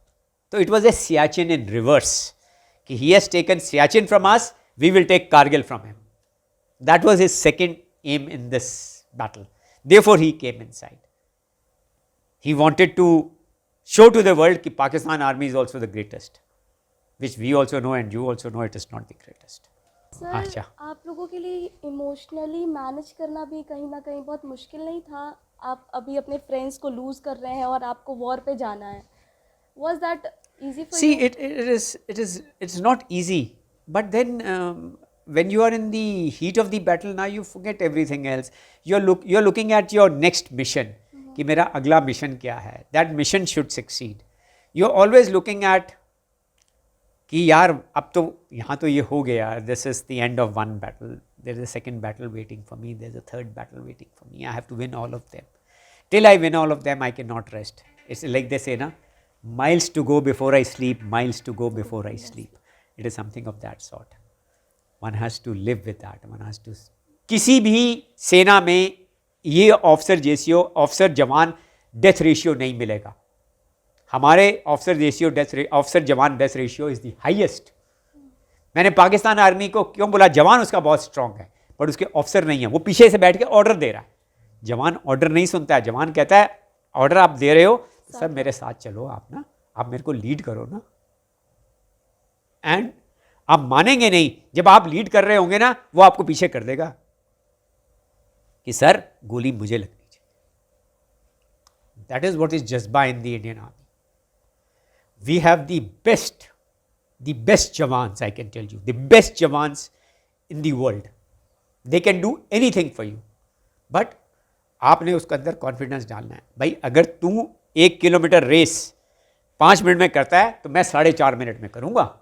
[SPEAKER 5] तो it was a Siachen in reverse कि he has taken Siachen from us, we will take Kargil from him. That was his second aim in this battle. Therefore he came inside. He wanted to show to the world कि Pakistan army is also the greatest, which we also know and you also know it is not the greatest.
[SPEAKER 4] Sir
[SPEAKER 5] अच्छा.
[SPEAKER 4] आप लोगों के लिए emotionally manage करना भी कहीं ना कहीं बहुत मुश्किल नहीं था? आप अभी अपने फ्रेंड्स को लूज़ कर रहे हैं और आपको वॉर पे जाना है. Was that easy for
[SPEAKER 5] See,
[SPEAKER 4] you?
[SPEAKER 5] it's not easy, but then when you are in the heat of the battle, now you forget everything else. You're looking at your next mission. कि मेरा अगला mission क्या है. That mission should succeed. You're always looking at कि यार अब तो यहाँ तो ये हो गया. This is the end of one battle. There is a second battle waiting for me. There is a third battle waiting for me. I have to win all of them. Till I win all of them, I cannot rest. It's like they say, na, miles to go before I sleep, miles to go before I sleep. It is something of that sort. One has to live with that. One has to. किसी भी सेना में ये officer जवान death ratio नहीं मिलेगा. हमारे officer जवान death ratio is the highest. मैंने पाकिस्तान आर्मी को क्यों बोला, जवान उसका बहुत स्ट्रांग है बट उसके ऑफिसर नहीं है. वो पीछे से बैठ के ऑर्डर दे रहा है. जवान ऑर्डर नहीं सुनता है. जवान कहता है ऑर्डर आप दे रहे हो सर मेरे साथ चलो, आप ना, आप मेरे को लीड करो ना. एंड आप मानेंगे नहीं, जब आप लीड कर रहे होंगे ना वो आपको पीछे कर देगा कि सर गोली मुझे लगनी चाहिए. दैट इज व्हाट इज जज्बा in the Indian army. We have the best jawans, I can tell you, the best jawans in the world. They can do anything for you, but आपने उसके अंदर कॉन्फिडेंस डालना है. भाई अगर तू 1 किलोमीटर रेस 5 मिनट में करता है तो मैं 4.5 मिनट में करूंगा.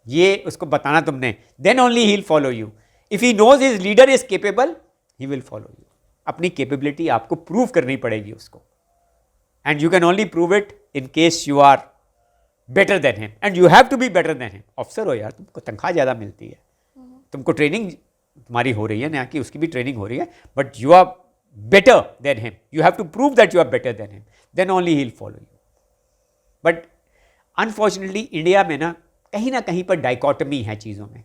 [SPEAKER 5] ये उसको बताना तुमने. Then only he will follow you. If he knows his leader is capable, he will follow you. अपनी कैपेबिलिटी आपको प्रूव करनी पड़ेगी उसको. And you can only prove it in case you are better than him. And you have to be better than him. Officer हो यार, तुमको तनख्वाह ज़्यादा मिलती है, तुमको ट्रेनिंग तुम्हारी हो रही है ना, कि उसकी भी ट्रेनिंग हो रही है, but you are better than him. You have to prove that you are better than him. Then only he will follow you. But unfortunately India में ना कहीं पर डाइकोटमी है चीज़ों में.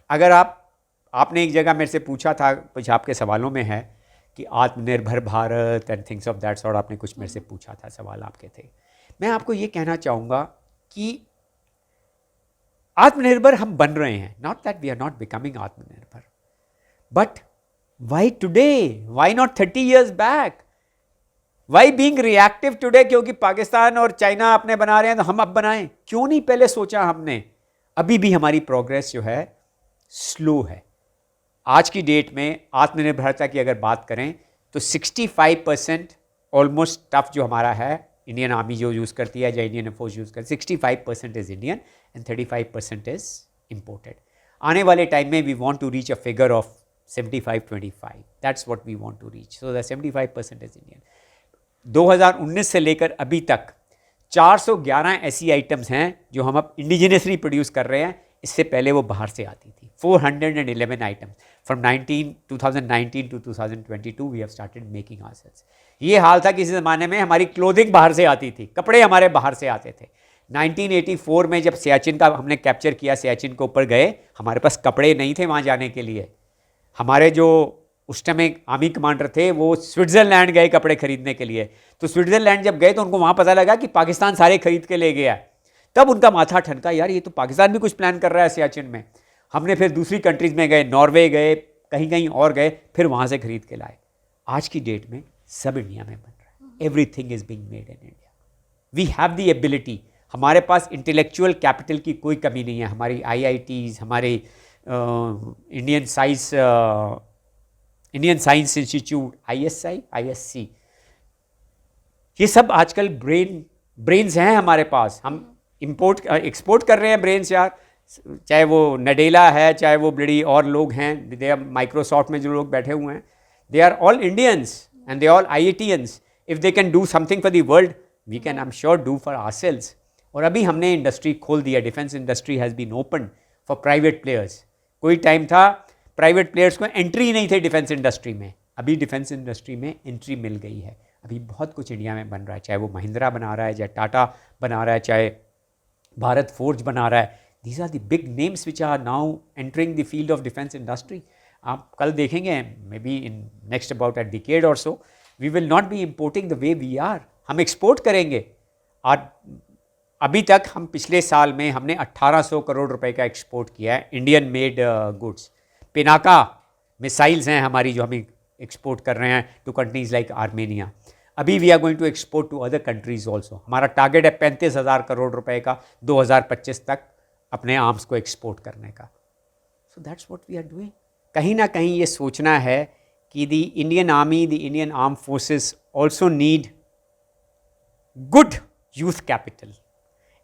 [SPEAKER 5] अगर आपने एक जगह मेरे से पूछा था, कुछ आपके सवालों में है कि आत्मनिर्भर Bharat and things of that sort, आपने कुछ मेरे से पूछा था, सवाल आपके थे. मैं आपको ये कहना चाहूँगा कि आत्मनिर्भर हम बन रहे हैं. Not that we are not becoming aatmanirbhar, but why today, why not 30 years back, why being reactive today? क्योंकि पाकिस्तान और चाइना अपने बना रहे हैं तो हम अब बनाएं. क्यों नहीं पहले सोचा हमने? अभी भी हमारी प्रोग्रेस जो है स्लो है. आज की डेट में आत्मनिर्भरता की अगर बात करें तो 65% ऑलमोस्ट टफ जो हमारा है, इंडियन आर्मी जो यूज़ करती है या इंडियन फोर्स यूज़ करती है, 65% is Indian and 35% is imported. आने वाले टाइम में we want to reach a figure of 75-25. That's what we want to reach. So that 75% is Indian. 2019 से लेकर अभी तक 411 ऐसी आइटम्स हैं जो हम अब इंडिजिनियसली प्रोड्यूस कर रहे हैं. इससे पहले वो बाहर से आती थी. 411 items from 2019 to 2022 we have started making ourselves. ये हाल था किसी ज़माने में हमारी क्लोथिंग बाहर से आती थी, कपड़े हमारे बाहर से आते थे. 1984 में जब सियाचिन का हमने कैप्चर किया, सियाचिन के ऊपर गए, हमारे पास कपड़े नहीं थे वहाँ जाने के लिए. हमारे जो उस टाइम एक आर्मी कमांडर थे वो स्विट्ज़रलैंड गए कपड़े खरीदने के लिए. तो स्विट्ज़रलैंड जब गए तो उनको वहाँ पता लगा कि पाकिस्तान सारे खरीद के ले गया. तब उनका माथा ठनका, यार ये तो पाकिस्तान भी कुछ प्लान कर रहा है सियाचिन में. हमने फिर दूसरी कंट्रीज़ में गए, नॉर्वे गए, कहीं कहीं और गए, फिर वहाँ से खरीद के लाए. आज की डेट में सब इंडिया में बन रहा है. Everything is being made in India. We have the ability. हमारे पास इंटेलेक्चुअल कैपिटल की कोई कमी नहीं है. हमारी IITs, हमारे इंडियन साइंस इंस्टीट्यूट, ISC, ये सब आजकल ब्रेन्स हैं हमारे पास. हम एक्सपोर्ट कर रहे हैं ब्रेन्स यार. चाहे वो नडेला है, चाहे वो बड़ी और लोग हैं, दे आर माइक्रोसॉफ्ट में जो लोग बैठे हुए हैं, they are all Indians and they all IITians. If they can do something for the world, we can, I am sure, do for ourselves. और अभी हमने इंडस्ट्री खोल दिया. Defence industry has been open for private players. कोई time था private players को entry नहीं थे डिफेंस इंडस्ट्री में. अभी डिफेंस इंडस्ट्री में एंट्री मिल गई है. अभी बहुत कुछ इंडिया में बन रहा है, चाहे वो महिंद्रा बना रहा है, चाहे टाटा बना रहा है, चाहे भारत फोर्ज बना रहा है. These are the big names which are now entering the field of defense industry. आप कल देखेंगे, maybe in next about a decade or so, we will not be importing the way we are. हम export करेंगे. और अभी तक हम पिछले साल में हमने 1800 करोड़ रुपए का एक्सपोर्ट किया है Indian made goods. Pinaka missiles हैं हमारी जो हम एक्सपोर्ट कर रहे हैं टू कंट्रीज़ लाइक आर्मेनिया. अभी we are going to export to other countries also. हमारा टारगेट है 35,000 करोड़ रुपए का 2025 तक अपने आर्म्स को एक्सपोर्ट करने का. So that's what we are doing. कहीं ना कहीं ये सोचना है कि the Indian army, the Indian arm forces also need good youth capital.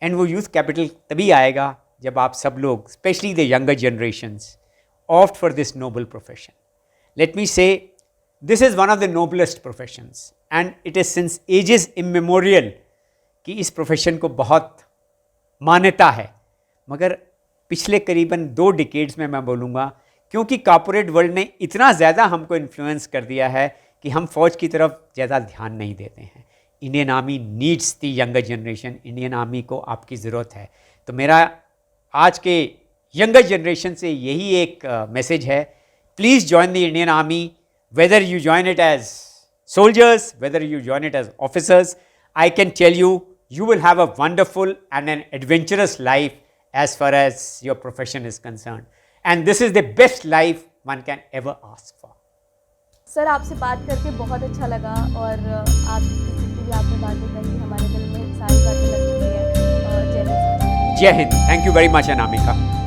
[SPEAKER 5] And वो यूथ कैपिटल तभी आएगा जब आप सब लोग, specially the younger generations, opt for this noble profession. Let me say, this is one of the noblest professions and it is since ages immemorial कि इस profession को बहुत मान्यता है. मगर पिछले करीबन 2 डिकेड्स में मैं बोलूँगा, क्योंकि कॉर्पोरेट वर्ल्ड ने इतना ज़्यादा हमको इन्फ्लुएंस कर दिया है कि हम फ़ौज की तरफ ज़्यादा ध्यान नहीं देते हैं. Indian army needs the younger generation. Indian army को आपकी ज़रूरत है. तो मेरा आज के यंगर जनरेशन से यही एक मैसेज है, please join the Indian army, whether you join it as soldiers, whether you join it as officers. I can tell you, you will have a wonderful and an adventurous life as far as your profession is concerned. And this is the best life one can ever ask for.
[SPEAKER 4] Sir, आपसे बात करके बहुत अच्छा लगा और आपकी जितनी भी आपने बातें कही हमारे दिल में सारी बातें लग चुकी हैं. जय Hind.
[SPEAKER 5] Jai Hind. Thank you very much, Anamika.